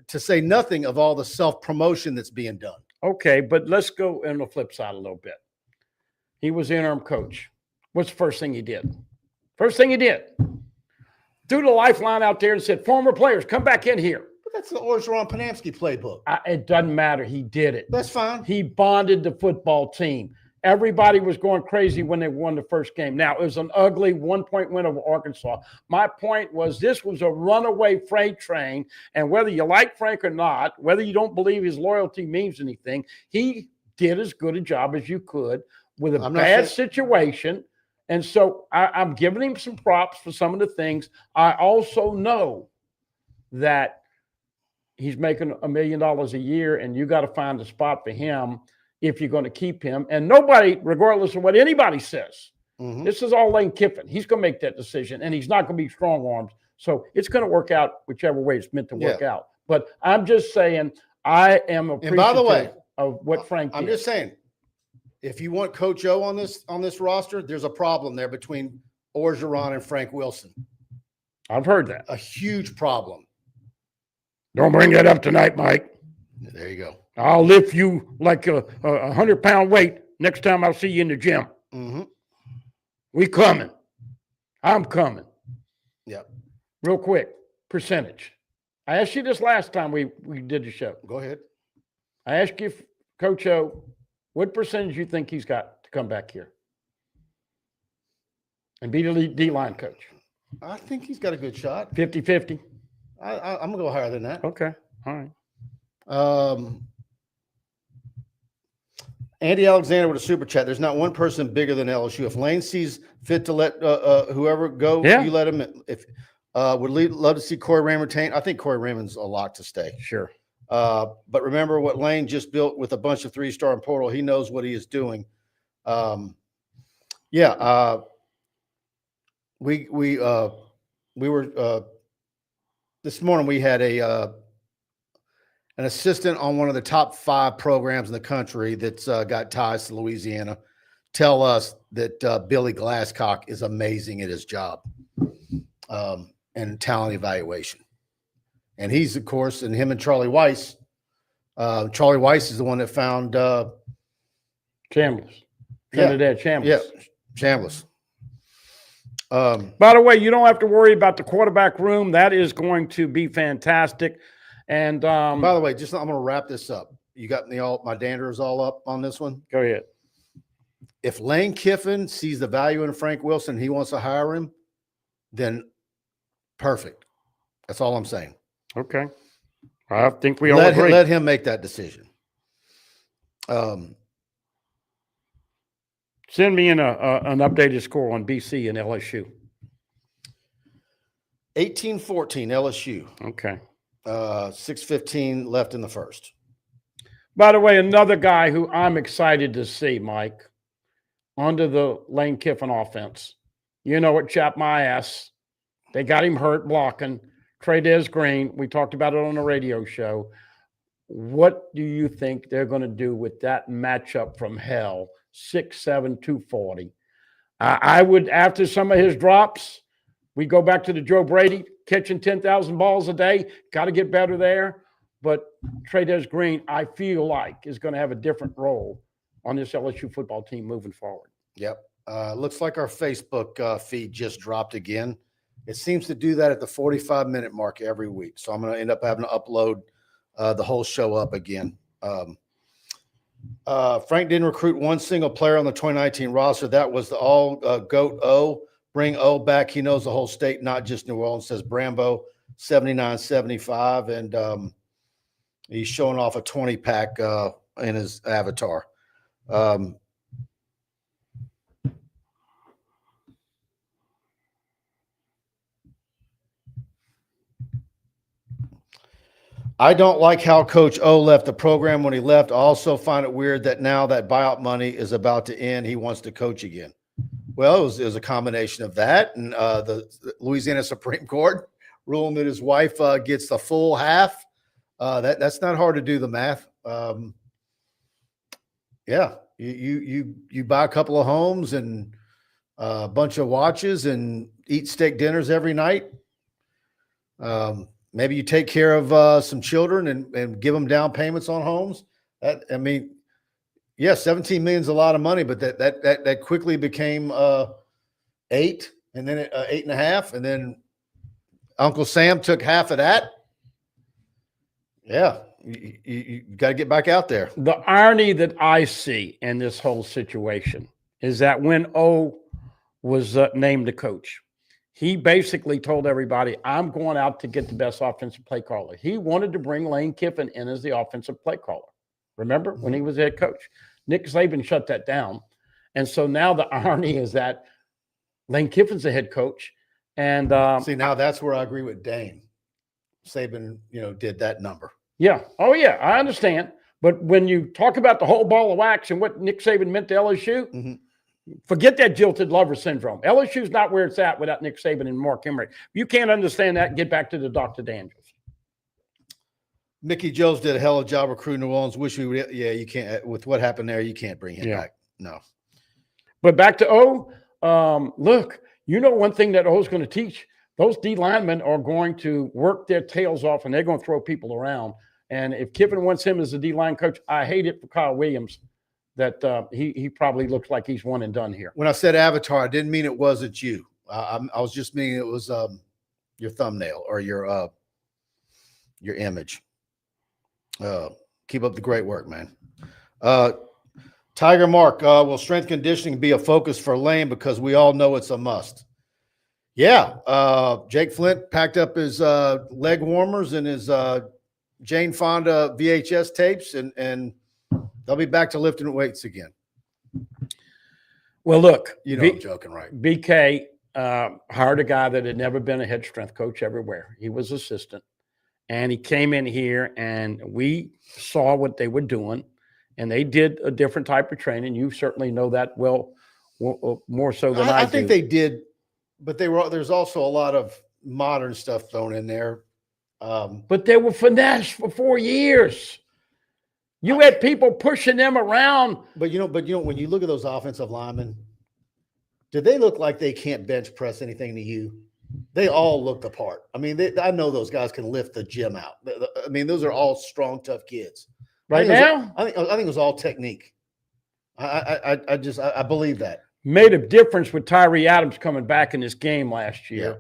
to say nothing of all the self-promotion that's being done. Okay, but let's go on the flip side a little bit. He was interim coach. What's the first thing he did? First thing he did, threw the lifeline out there and said, former players, come back in here. But that's the Orgeron Panamsky playbook. It doesn't matter. He did it. That's fine. He bonded the football team. Everybody was going crazy when they won the first game. Now, it was an ugly 1-point win over Arkansas. My point was this was a runaway freight train, and whether you like Frank or not, whether you don't believe his loyalty means anything, he did as good a job as you could with a bad situation. And so I'm giving him some props for some of the things. I also know that he's making $1 million a year, and you got to find a spot for him if you're going to keep him. And nobody, regardless of what anybody says, this is all Lane Kiffin. He's going to make that decision, and he's not going to be strong-armed. So it's going to work out whichever way it's meant to work out. But I'm just saying I am appreciative by the way, of what Frank did. I'm just saying, if you want Coach O on this roster, there's a problem there between Orgeron and Frank Wilson. I've heard that. A huge problem. Don't bring that up tonight, Mike. There you go. I'll lift you like a 100-pound weight next time I see you in the gym. We coming. I'm coming. Yep. Real quick, percentage. I asked you this last time we did the show. Go ahead. I asked you, Coach O, what percentage you think he's got to come back here and be the D-line coach? I think he's got a good shot. 50-50? I'm going to go higher than that. Okay. All right. Andy Alexander with a super chat. There's not one person bigger than LSU. If Lane sees fit to let whoever go, you let him. If would love to see Corey Raymond retain. I think Corey Raymond's a lock to stay. Sure. But remember what Lane just built with a bunch of 3-star and portal. He knows what he is doing. Yeah. We were this morning. We had an assistant on one of the top 5 programs in the country that's got ties to Louisiana tell us that Billy Glasscock is amazing at his job and talent evaluation. And he's, of course, and him and Charlie Weiss. Charlie Weiss is the one that found Chambliss. Trinidad Chambliss. Yeah, Chambliss. By the way, you don't have to worry about the quarterback room. That is going to be fantastic. And by the way, I'm going to wrap this up. You got me all, my dander is all up on this one. Go ahead. If Lane Kiffin sees the value in Frank Wilson, he wants to hire him, then perfect. That's all I'm saying. Okay. I think we all agree. Let him make that decision. Send me in an updated score on BC and LSU. 18-14 LSU. Okay. 6:15 left in the first. By the way, another guy who I'm excited to see, Mike, under the Lane Kiffin offense. You know what chapped my ass. They got him hurt blocking. Trey Green, we talked about it on the radio show. What do you think they're going to do with that matchup from hell? 6'7", 240. I would, after some of his drops, we go back to the Joe Brady, catching 10,000 balls a day. Got to get better there. But Trey Green, I feel like, is going to have a different role on this LSU football team moving forward. Yep. Looks like our Facebook feed just dropped again. It seems to do that at the 45-minute mark every week. So I'm going to end up having to upload the whole show up again. Frank didn't recruit one single player on the 2019 roster. That was the all GOAT O. Bring O back. He knows the whole state, not just New Orleans, says Brambo, 79-75. And he's showing off a 20-pack in his avatar. I don't like how Coach O left the program when he left. I also find it weird that now that buyout money is about to end, he wants to coach again. Well, it was a combination of that and the Louisiana Supreme Court ruling that his wife gets the full half. That's not hard to do the math. Yeah, you buy a couple of homes and a bunch of watches and eat steak dinners every night. Maybe you take care of some children and give them down payments on homes. I mean, yeah, 17 million is a lot of money, but that quickly became 8, and then 8.5, and then Uncle Sam took half of that. Yeah, you got to get back out there. The irony that I see in this whole situation is that when O was named the coach, he basically told everybody, I'm going out to get the best offensive play caller. He wanted to bring Lane Kiffin in as the offensive play caller. Remember when he was head coach? Nick Saban shut that down. And so now the irony is that Lane Kiffin's the head coach. And see, now that's where I agree with Dane. Saban, did that number. Yeah. Oh, yeah, I understand. But when you talk about the whole ball of wax and what Nick Saban meant to LSU, forget that jilted lover syndrome. LSU's not where it's at without Nick Saban and Mark Emmert. If you can't understand that, get back to the Dr. Daniels. Mickey Jones did a hell of a job recruiting New Orleans. You can't. With what happened there, you can't bring him back. No. But back to O, look, one thing that O's going to teach, those D linemen are going to work their tails off and they're going to throw people around. And if Kiffin wants him as a D-line coach, I hate it for Kyle Williams that he probably looks like he's one and done here. When I said avatar, I didn't mean it wasn't you. I was just meaning it was your thumbnail or your image. Keep up the great work, man. Tiger Mark, will strength conditioning be a focus for Lane because we all know it's a must? Yeah. Jake Flint packed up his leg warmers and his Jane Fonda VHS tapes, and they'll be back to lifting weights again. Well, look, I'm joking, right? BK hired a guy that had never been a head strength coach everywhere. He was assistant, and he came in here, and we saw what they were doing, and they did a different type of training. You certainly know that well more so than I I do. think they did, but there's also a lot of modern stuff thrown in there. But they were finessed for 4 years. You had people pushing them around. But when you look at those offensive linemen, do they look like they can't bench press anything to you? They all look the part. I mean, I know those guys can lift the gym out. I mean, those are all strong, tough kids. Right now, I think it was all technique. I believe that. Made a difference with Tyree Adams coming back in this game last year. Yeah.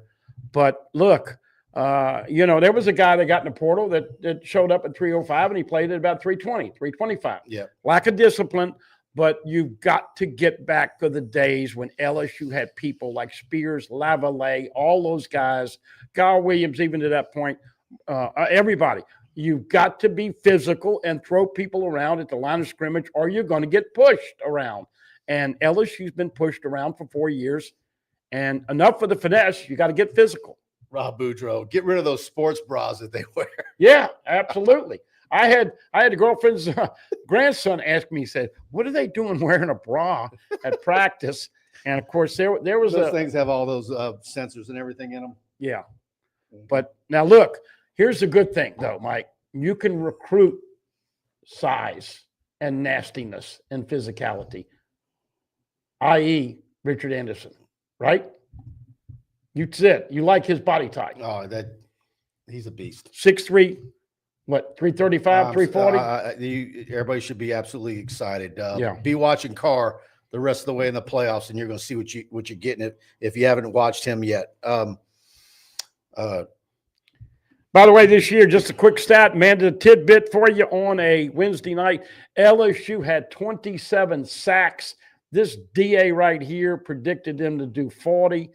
But look, there was a guy that got in the portal that showed up at 305 and he played at about 320, 325. Yeah. Lack of discipline, but you've got to get back to the days when LSU had people like Spears, Lavallee, all those guys, Gar Williams, even to that point, everybody. You've got to be physical and throw people around at the line of scrimmage or you're going to get pushed around. And LSU's been pushed around for 4 years. And enough for the finesse, you got to get physical. Rob Boudreaux, get rid of those sports bras that they wear. Yeah, absolutely. I had a girlfriend's grandson ask me, he said, what are they doing wearing a bra at practice? And, of course, there was those things have all those sensors and everything in them. Yeah. But now, look, here's the good thing, though, Mike. You can recruit size and nastiness and physicality, i.e. Richard Anderson, right? You said you like his body type. Oh, he's a beast. 6'3", what, 335, 340? Everybody should be absolutely excited. Yeah. Be watching Carr the rest of the way in the playoffs, and you're going to see what you're getting if you haven't watched him yet. By the way, this year, just a quick stat, man, the tidbit for you on a Wednesday night. LSU had 27 sacks. This DA right here predicted them to do 40.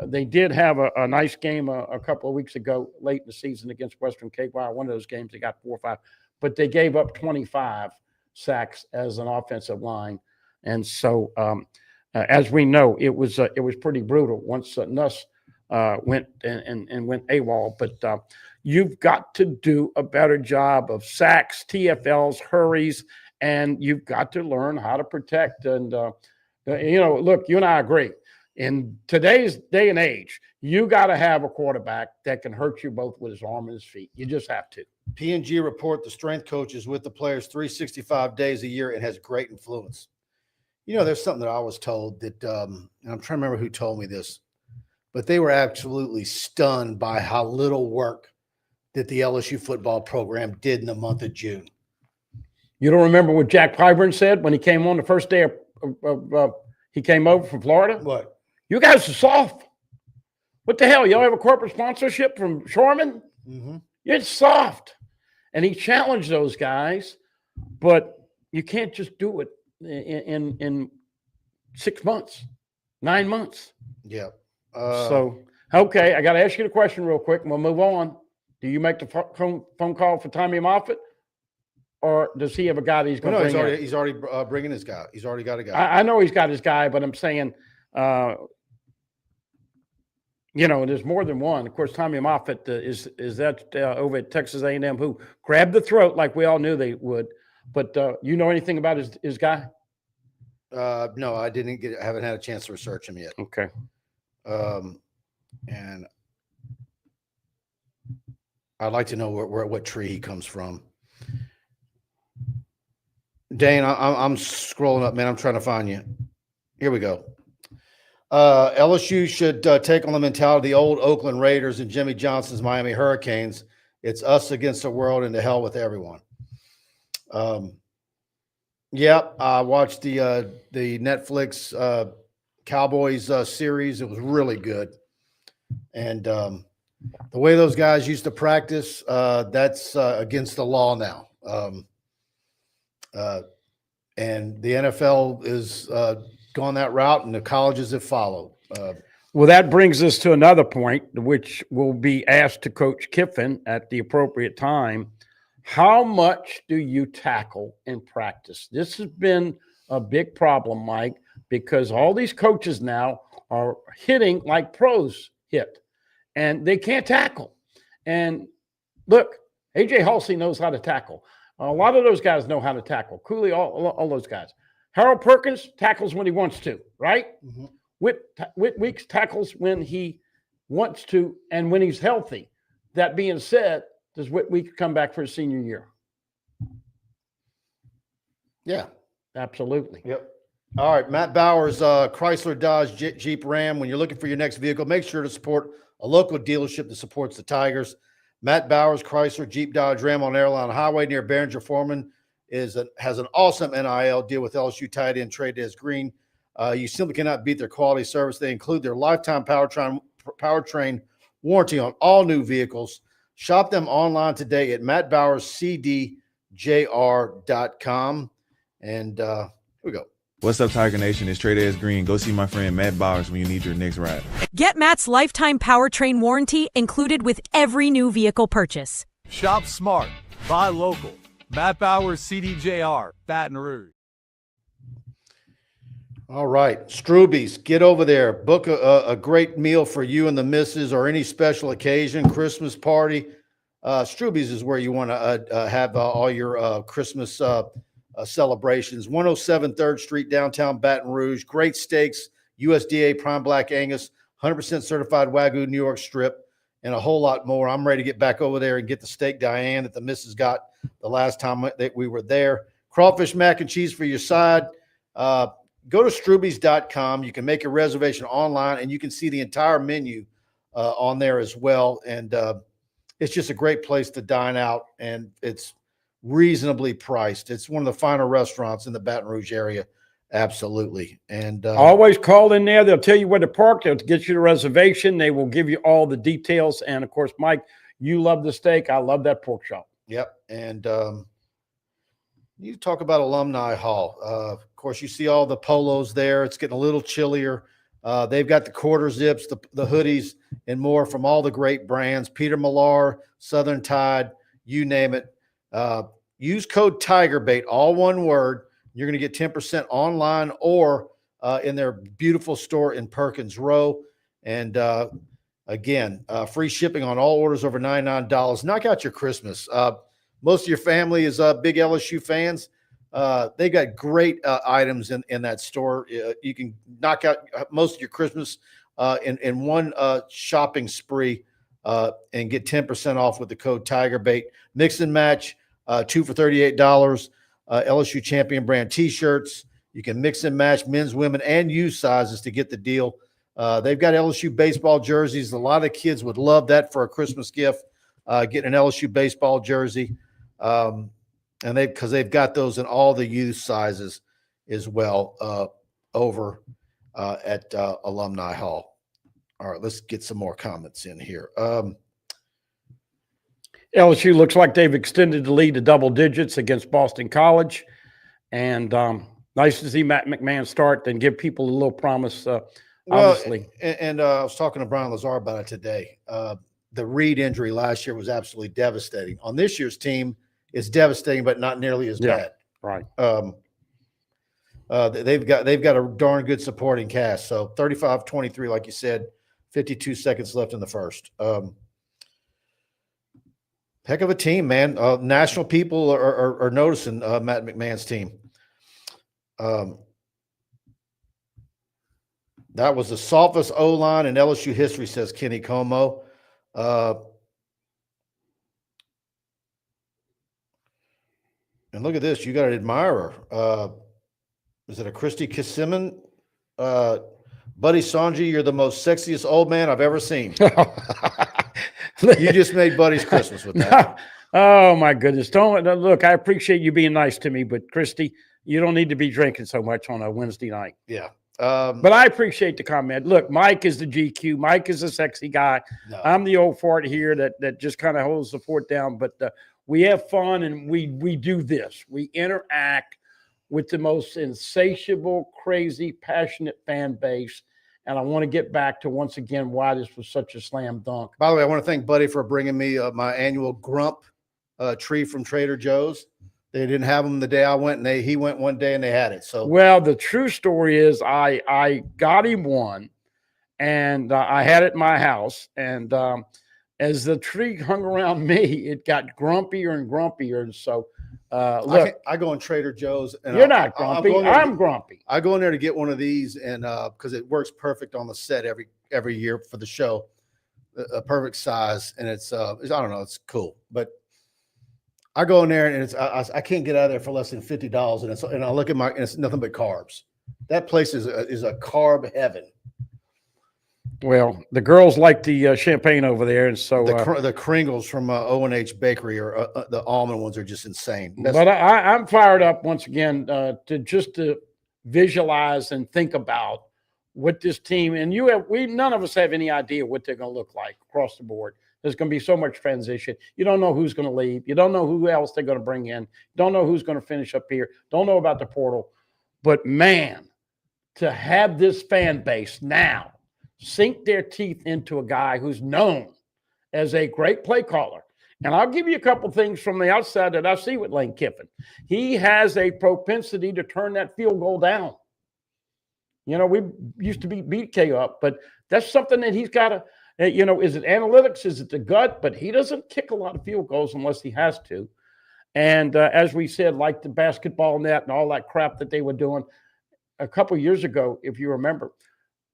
They did have a nice game a couple of weeks ago, late in the season against Western Cape. One of those games, they got 4 or 5. But they gave up 25 sacks as an offensive line. And so, as we know, it was pretty brutal once Nuss went and went AWOL. But you've got to do a better job of sacks, TFLs, hurries, and you've got to learn how to protect. And, look, you and I agree. In today's day and age, you got to have a quarterback that can hurt you both with his arm and his feet. You just have to. P&G report the strength coach is with the players 365 days a year and has great influence. There's something that I was told that, and I'm trying to remember who told me this, but they were absolutely stunned by how little work that the LSU football program did in the month of June. You don't remember what Jack Pyburn said when he came on the first day he came over from Florida? What? You guys are soft. What the hell? Y'all have a corporate sponsorship from Shorman? Mm-hmm. You're soft. And he challenged those guys, but you can't just do it in 6 months, 9 months. Yeah. Okay, I got to ask you the question real quick, and we'll move on. Do you make the phone call for Tommy Moffitt, or does he have a guy that he's going to bring in? He's already bringing his guy. He's already got a guy. I know he's got his guy, but I'm saying, there's more than one. Of course, Tommy Moffitt is that over at Texas A&M who grabbed the throat like we all knew they would. But you know anything about his guy? No, I haven't had a chance to research him yet. Okay. And I'd like to know what tree he comes from. Dane, I'm scrolling up, man. I'm trying to find you. Here we go. LSU should take on the mentality of the old Oakland Raiders and Jimmy Johnson's Miami Hurricanes. It's us against the world and to hell with everyone. I watched the Netflix Cowboys series. It was really good. And the way those guys used to practice, that's against the law now. And the NFL is gone that route, and the colleges have followed. Well, that brings us to another point, which will be asked to Coach Kiffin at the appropriate time. How much do you tackle in practice? This has been a big problem, Mike, because all these coaches now are hitting like pros hit, and they can't tackle. And look, A.J. Halsey knows how to tackle. A lot of those guys know how to tackle. Cooley, all those guys. Harold Perkins tackles when he wants to, right? Mhm. Whit Weeks tackles when he wants to and when he's healthy. That being said, does Whit Weeks come back for his senior year? Yeah. Absolutely. Yep. All right, Matt Bowers, Chrysler, Dodge, Jeep, Ram. When you're looking for your next vehicle, make sure to support a local dealership that supports the Tigers. Matt Bowers, Chrysler, Jeep, Dodge, Ram on Airline Highway near Behringer Foreman has an awesome NIL deal with LSU tight end Trey Des Green. You simply cannot beat their quality service. They include their lifetime powertrain warranty on all new vehicles. Shop them online today at mattbowerscdjr.com. And here we go. What's up, Tiger Nation? It's Trey Des Green. Go see my friend Matt Bowers when you need your next ride. Get Matt's lifetime powertrain warranty included with every new vehicle purchase. Shop smart. Buy local. Matt Bowers, CDJR, Baton Rouge. All right, Stroubes, get over there. Book a great meal for you and the missus or any special occasion, Christmas party. Stroubes is where you want to have all your Christmas celebrations. 107 3rd Street, downtown Baton Rouge. Great steaks, USDA prime black Angus, 100% certified Wagyu New York strip, and a whole lot more. I'm ready to get back over there and get the steak Diane that the missus got the last time that we were there. Crawfish mac and cheese for your side. Go to Stroubes.com. You can make a reservation online, and you can see the entire menu on there as well. And it's just a great place to dine out, and it's reasonably priced. It's one of the finer restaurants in the Baton Rouge area. Absolutely. And always call in there. They'll tell you where to park. They'll get you the reservation. They will give you all the details. And, of course, Mike, you love the steak. I love that pork chop. Yep. And you talk about Alumni Hall. Of course, you see all the polos there. It's getting a little chillier. They've got the quarter zips, the hoodies, and more from all the great brands. Peter Millar, Southern Tide, you name it. Use code TigerBait, all one word. You're going to get 10% online or in their beautiful store in Perkins Row. And again, free shipping on all orders over $99. Knock out your Christmas. Most of your family is big LSU fans. They got great items in that store. You can knock out most of your Christmas in one shopping spree and get 10% off with the code TigerBait. Mix and match, 2 for $38. LSU champion brand T-shirts. You can mix and match men's, women, and youth sizes to get the deal. They've got LSU baseball jerseys. A lot of kids would love that for a Christmas gift, getting an LSU baseball jersey. And because they've got those in all the youth sizes as well over at Alumni Hall. All right, let's get some more comments in here. LSU looks like they've extended the lead to double digits against Boston College. And nice to see Matt McMahon start and give people a little promise, obviously. And I was talking to Brian Lazar about it today. The Reed injury last year was absolutely devastating. On this year's team, it's devastating, but not nearly as bad. Right. They've got a darn good supporting cast. So 35-23, like you said, 52 seconds left in the first. Heck of a team, man. National people are noticing Matt McMahon's team. That was the softest O-line in LSU history, says Kenny Como. And look at this. You got an admirer. Is it a Christy Kissimmon? Buddy Songy, you're the most sexiest old man I've ever seen. You just made Buddy's Christmas with that. Oh, my goodness. Don't look, I appreciate you being nice to me, but Christy, you don't need to be drinking so much on a Wednesday night. Yeah. But I appreciate the comment. Look, Mike is the GQ. Mike is a sexy guy. No. I'm the old fart here that just kind of holds the fort down. But we have fun, and we do this. We interact with the most insatiable, crazy, passionate fan base. And I want to get back to, once again, why this was such a slam dunk. By the way, I want to thank Buddy for bringing me my annual Grump tree from Trader Joe's. They didn't have them the day I went, and he went one day and they had it. So, well, the true story is I got him one, and I had it in my house, and as the tree hung around me, it got grumpier and grumpier. And so, look, I go in Trader Joe's, and you're not grumpy. I'm grumpy. I go in there to get one of these, and because it works perfect on the set every year for the show, a perfect size, and it's I don't know, it's cool. But I go in there, and it's I can't get out of there for less than $50, and I look at and it's nothing but carbs. That place is a carb heaven. Well, the girls like the champagne over there, and so the Kringles from O&H Bakery or the almond ones are just insane. But I'm fired up once again to visualize and think about what this team, and none of us have any idea what they're going to look like across the board. There's going to be so much transition. You don't know who's going to leave. You don't know who else they're going to bring in. You don't know who's going to finish up here. Don't know about the portal. But man, to have this fan base now sink their teeth into a guy who's known as a great play caller. And I'll give you a couple things from the outside that I see with Lane Kiffin. He has a propensity to turn that field goal down. You know, we used to beat BK up, but that's something that he's got to, is it analytics? Is it the gut? But he doesn't kick a lot of field goals unless he has to. And as we said, like the basketball net and all that crap that they were doing a couple years ago, if you remember,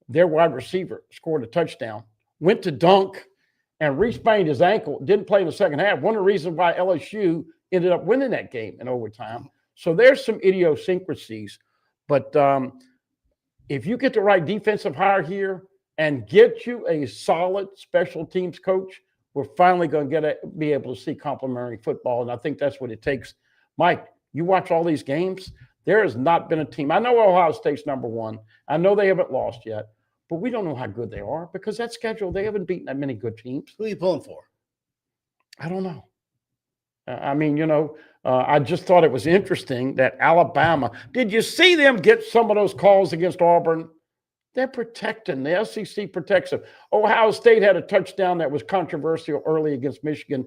their wide receiver scored a touchdown, went to dunk, and re-sprained his ankle, didn't play in the second half. One of the reasons why LSU ended up winning that game in overtime. So there's some idiosyncrasies. But if you get the right defensive hire here and get you a solid special teams coach, we're finally going to be able to see complementary football. And I think that's what it takes. Mike, you watch all these games. There has not been a team. I know Ohio State's number one. I know they haven't lost yet, but we don't know how good they are because that schedule, they haven't beaten that many good teams. Who are you pulling for? I don't know. I just thought it was interesting that Alabama, did you see them get some of those calls against Auburn? They're protecting. The SEC protects them. Ohio State had a touchdown that was controversial early against Michigan.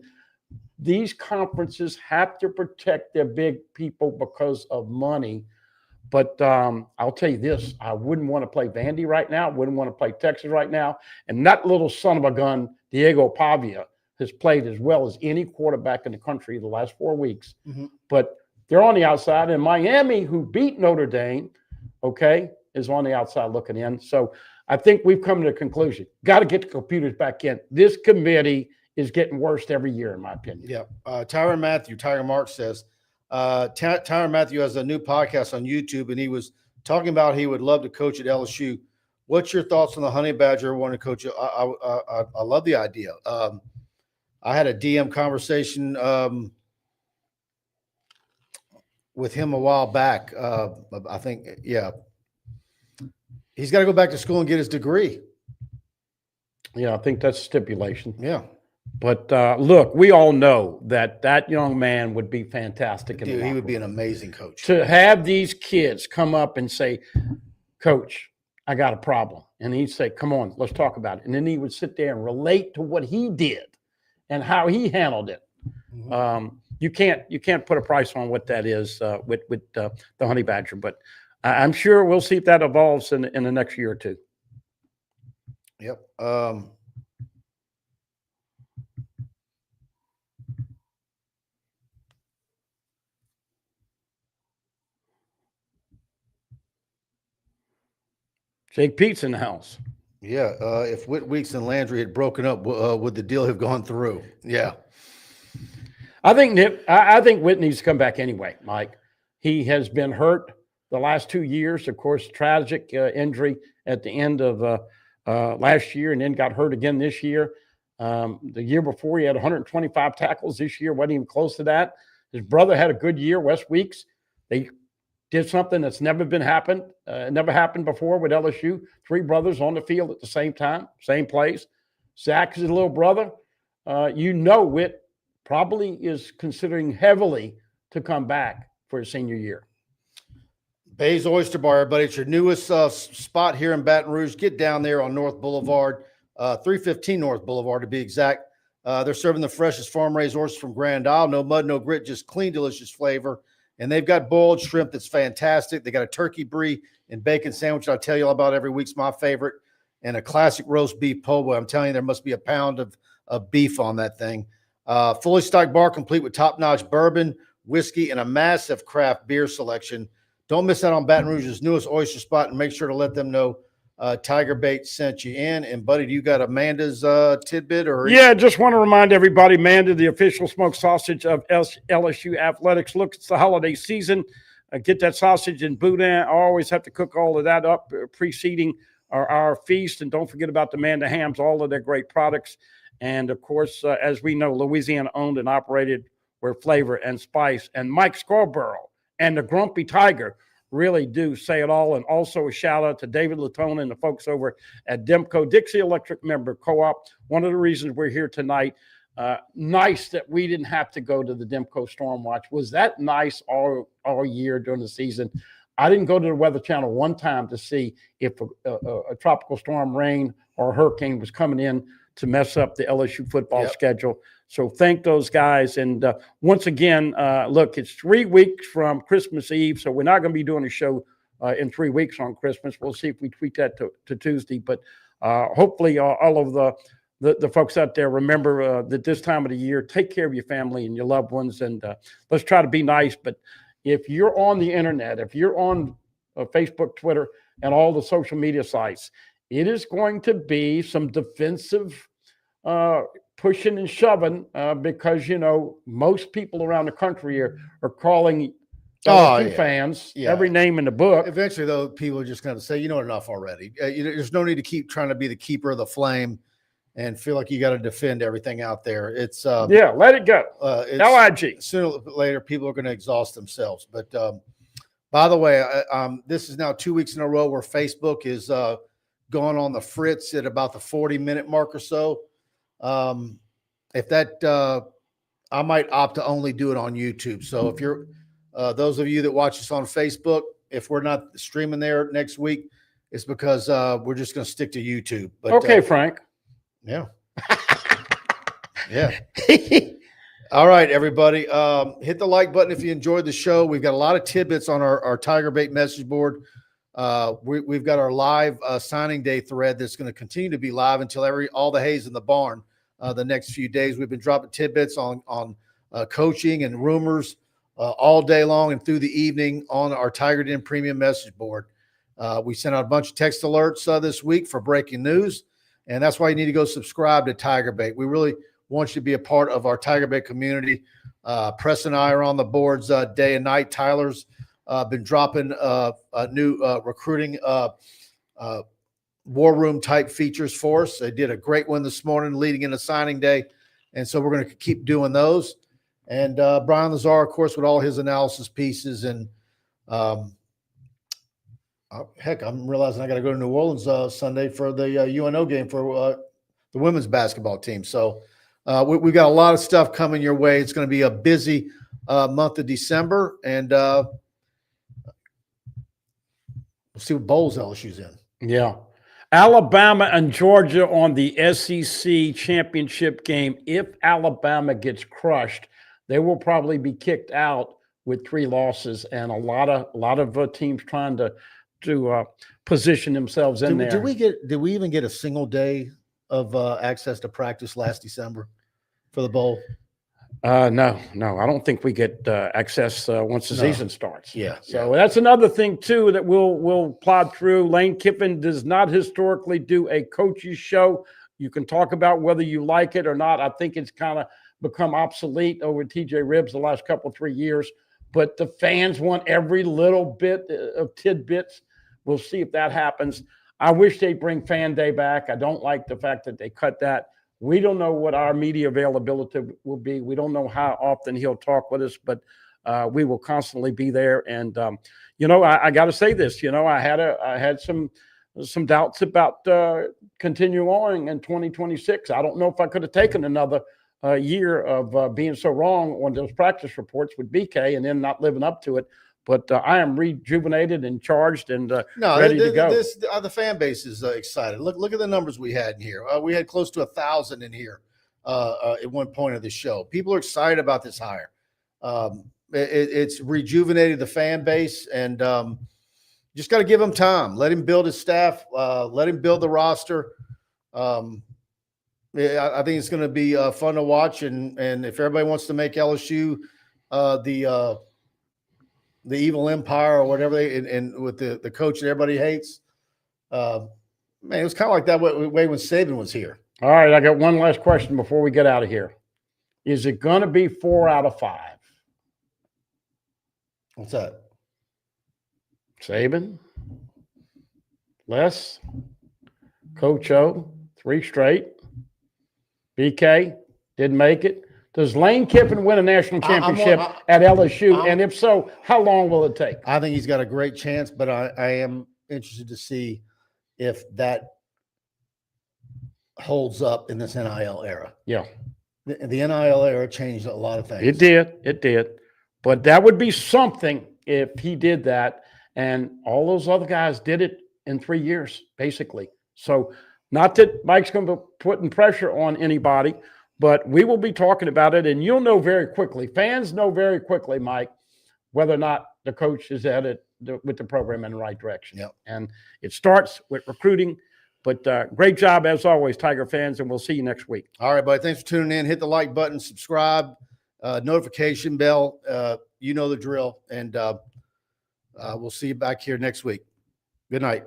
These conferences have to protect their big people because of money. But I'll tell you this, I wouldn't want to play Vandy right now. Wouldn't want to play Texas right now. And that little son of a gun, Diego Pavia, has played as well as any quarterback in the country the last 4 weeks. Mm-hmm. But they're on the outside. And Miami, who beat Notre Dame, is on the outside looking in. So I think we've come to the conclusion. Got to get the computers back in. This committee is getting worse every year, in my opinion. Yeah. Tyron Mathieu, Tiger Mark says, Tyron Mathieu has a new podcast on YouTube, and he was talking about he would love to coach at LSU. What's your thoughts on the Honey Badger wanting to coach? I love the idea. I had a DM conversation with him a while back. I think, he's got to go back to school and get his degree. Yeah, I think that's stipulation. Yeah. But look, we all know that young man would be fantastic. Dude, he would be an amazing coach. To have these kids come up and say, Coach, I got a problem. And he'd say, come on, let's talk about it. And then he would sit there and relate to what he did and how he handled it. Mm-hmm. You can't put a price on what that is with the Honey Badger. But I'm sure we'll see if that evolves in the next year or two. Yep. Jake Pete's in the house. Yeah. If Whit Weeks and Landry had broken up, would the deal have gone through? Yeah. I think Whit needs to come back anyway, Mike. He has been hurt the last 2 years. Of course, tragic injury at the end of last year and then got hurt again this year. The year before, he had 125 tackles. This year wasn't even close to that. His brother had a good year, Wes Weeks. They did something that's never happened before with LSU. 3 brothers on the field at the same time, same place. Zach is his little brother. Whit probably is considering heavily to come back for his senior year. Bay's Oyster Bar, everybody. It's your newest spot here in Baton Rouge. Get down there on North Boulevard, 315 North Boulevard to be exact. They're serving the freshest farm-raised oysters from Grand Isle. No mud, no grit, just clean, delicious flavor. And they've got boiled shrimp that's fantastic. They got a turkey brie and bacon sandwich I tell you all about every week's my favorite, and a classic roast beef po' boy. I'm telling you, there must be a pound of beef on that thing. Fully stocked bar complete with top-notch bourbon, whiskey, and a massive craft beer selection. Don't miss out on Baton Rouge's newest oyster spot, and make sure to let them know TigerBait sent you in. And, buddy, do you got Amanda's tidbit? Or Yeah, just want to remind everybody, Amanda, the official smoked sausage of LSU Athletics. Look, it's the holiday season. Get that sausage and boudin. I always have to cook all of that up preceding our feast. And don't forget about the Amanda hams, all of their great products. And, of course, as we know, Louisiana owned and operated where flavor and spice. And Mike Scarborough and the Grumpy Tiger really do say it all. And also a shout out to David Latona and the folks over at Demco, Dixie Electric Member Co-op. One of the reasons we're here tonight. Nice that we didn't have to go to the Demco Storm Watch. Was that nice all year during the season? I didn't go to the Weather Channel one time to see if a tropical storm, rain, or hurricane was coming in to mess up the LSU football schedule. So thank those guys. And once again, look, it's 3 weeks from Christmas Eve, so we're not going to be doing a show in 3 weeks on Christmas. We'll see if we tweak that to Tuesday. But hopefully all of the folks out there remember that this time of the year, take care of your family and your loved ones, and let's try to be nice. But if you're on the internet, if you're on Facebook, Twitter, and all the social media sites, it is going to be some defensive pushing and shoving because, you know, most people around the country are calling LSU fans every name in the book. Eventually, though, people are just going to say, you know, enough already. There's no need to keep trying to be the keeper of the flame and feel like you got to defend everything out there. It's let it go. LIG. Sooner or later, people are going to exhaust themselves. But by the way, this is now 2 weeks in a row where Facebook is going on the fritz at about the 40-minute mark or so. If that, I might opt to only do it on YouTube. So if you're those of you that watch us on Facebook, if we're not streaming there next week, it's because we're just going to stick to YouTube. But, okay, Frank. Yeah. Yeah. All right, everybody. Hit the like button if you enjoyed the show. We've got a lot of tidbits on our TigerBait message board. We've got our live signing day thread that's going to continue to be live until all the hay's in the barn the next few days. We've been dropping tidbits on coaching and rumors all day long and through the evening on our Tiger Den premium message board. We sent out a bunch of text alerts this week for breaking news, and that's why you need to go subscribe to TigerBait. We really want you to be a part of our TigerBait community. Press and I are on the boards day and night. Tyler's been dropping new recruiting war room type features for us. They did a great one this morning leading into signing day. And so we're going to keep doing those. And Brian Lazar, of course, with all his analysis pieces. And heck, I'm realizing I got to go to New Orleans Sunday for the UNO game for the women's basketball team. So we've got a lot of stuff coming your way. It's going to be a busy month of December. And we'll see what bowls LSU's in. Yeah. Alabama and Georgia on the SEC championship game. If Alabama gets crushed, they will probably be kicked out with 3 losses, and a lot of teams trying to position themselves in there. Did we even get a single day of access to practice last December for the bowl? No, I don't think we get access once the season starts. Yeah. So that's another thing too that we'll plod through. Lane Kiffin does not historically do a coach's show. You can talk about whether you like it or not. I think it's kind of become obsolete over TJ Ribbs the last 3 years. But the fans want every little bit of tidbits. We'll see if that happens. I wish they'd bring Fan Day back. I don't like the fact that they cut that. We don't know what our media availability will be. We don't know how often he'll talk with us, but we will constantly be there. And I got to say this. I had some doubts about continuing on in 2026. I don't know if I could have taken another year of being so wrong on those practice reports with BK and then not living up to it. But I am rejuvenated and charged and ready to go. The fan base is excited. Look at the numbers we had in here. We had close to 1,000 in here at one point of the show. People are excited about this hire. It's rejuvenated the fan base, and just got to give him time. Let him build his staff. Let him build the roster. I think it's going to be fun to watch, and if everybody wants to make LSU the evil empire or whatever and with the coach that everybody hates, man, it was kind of like that way when Saban was here. All right, I got one last question before we get out of here. Is it going to be 4 out of 5? What's that? Saban, Les, Coach O, 3 straight. BK didn't make it. Does Lane Kiffin win a national championship at LSU? And if so, how long will it take? I think he's got a great chance, but I am interested to see if that holds up in this NIL era. Yeah. The NIL era changed a lot of things. It did. It did. But that would be something if he did that. And all those other guys did it in 3 years, basically. So not that Mike's going to be putting pressure on anybody, but we will be talking about it. And you'll know very quickly. Fans know very quickly, Mike, whether or not the coach is headed with the program in the right direction. Yep. And it starts with recruiting. But great job, as always, Tiger fans, and we'll see you next week. All right, buddy. Thanks for tuning in. Hit the like button, subscribe, notification bell. You know the drill. And we'll see you back here next week. Good night.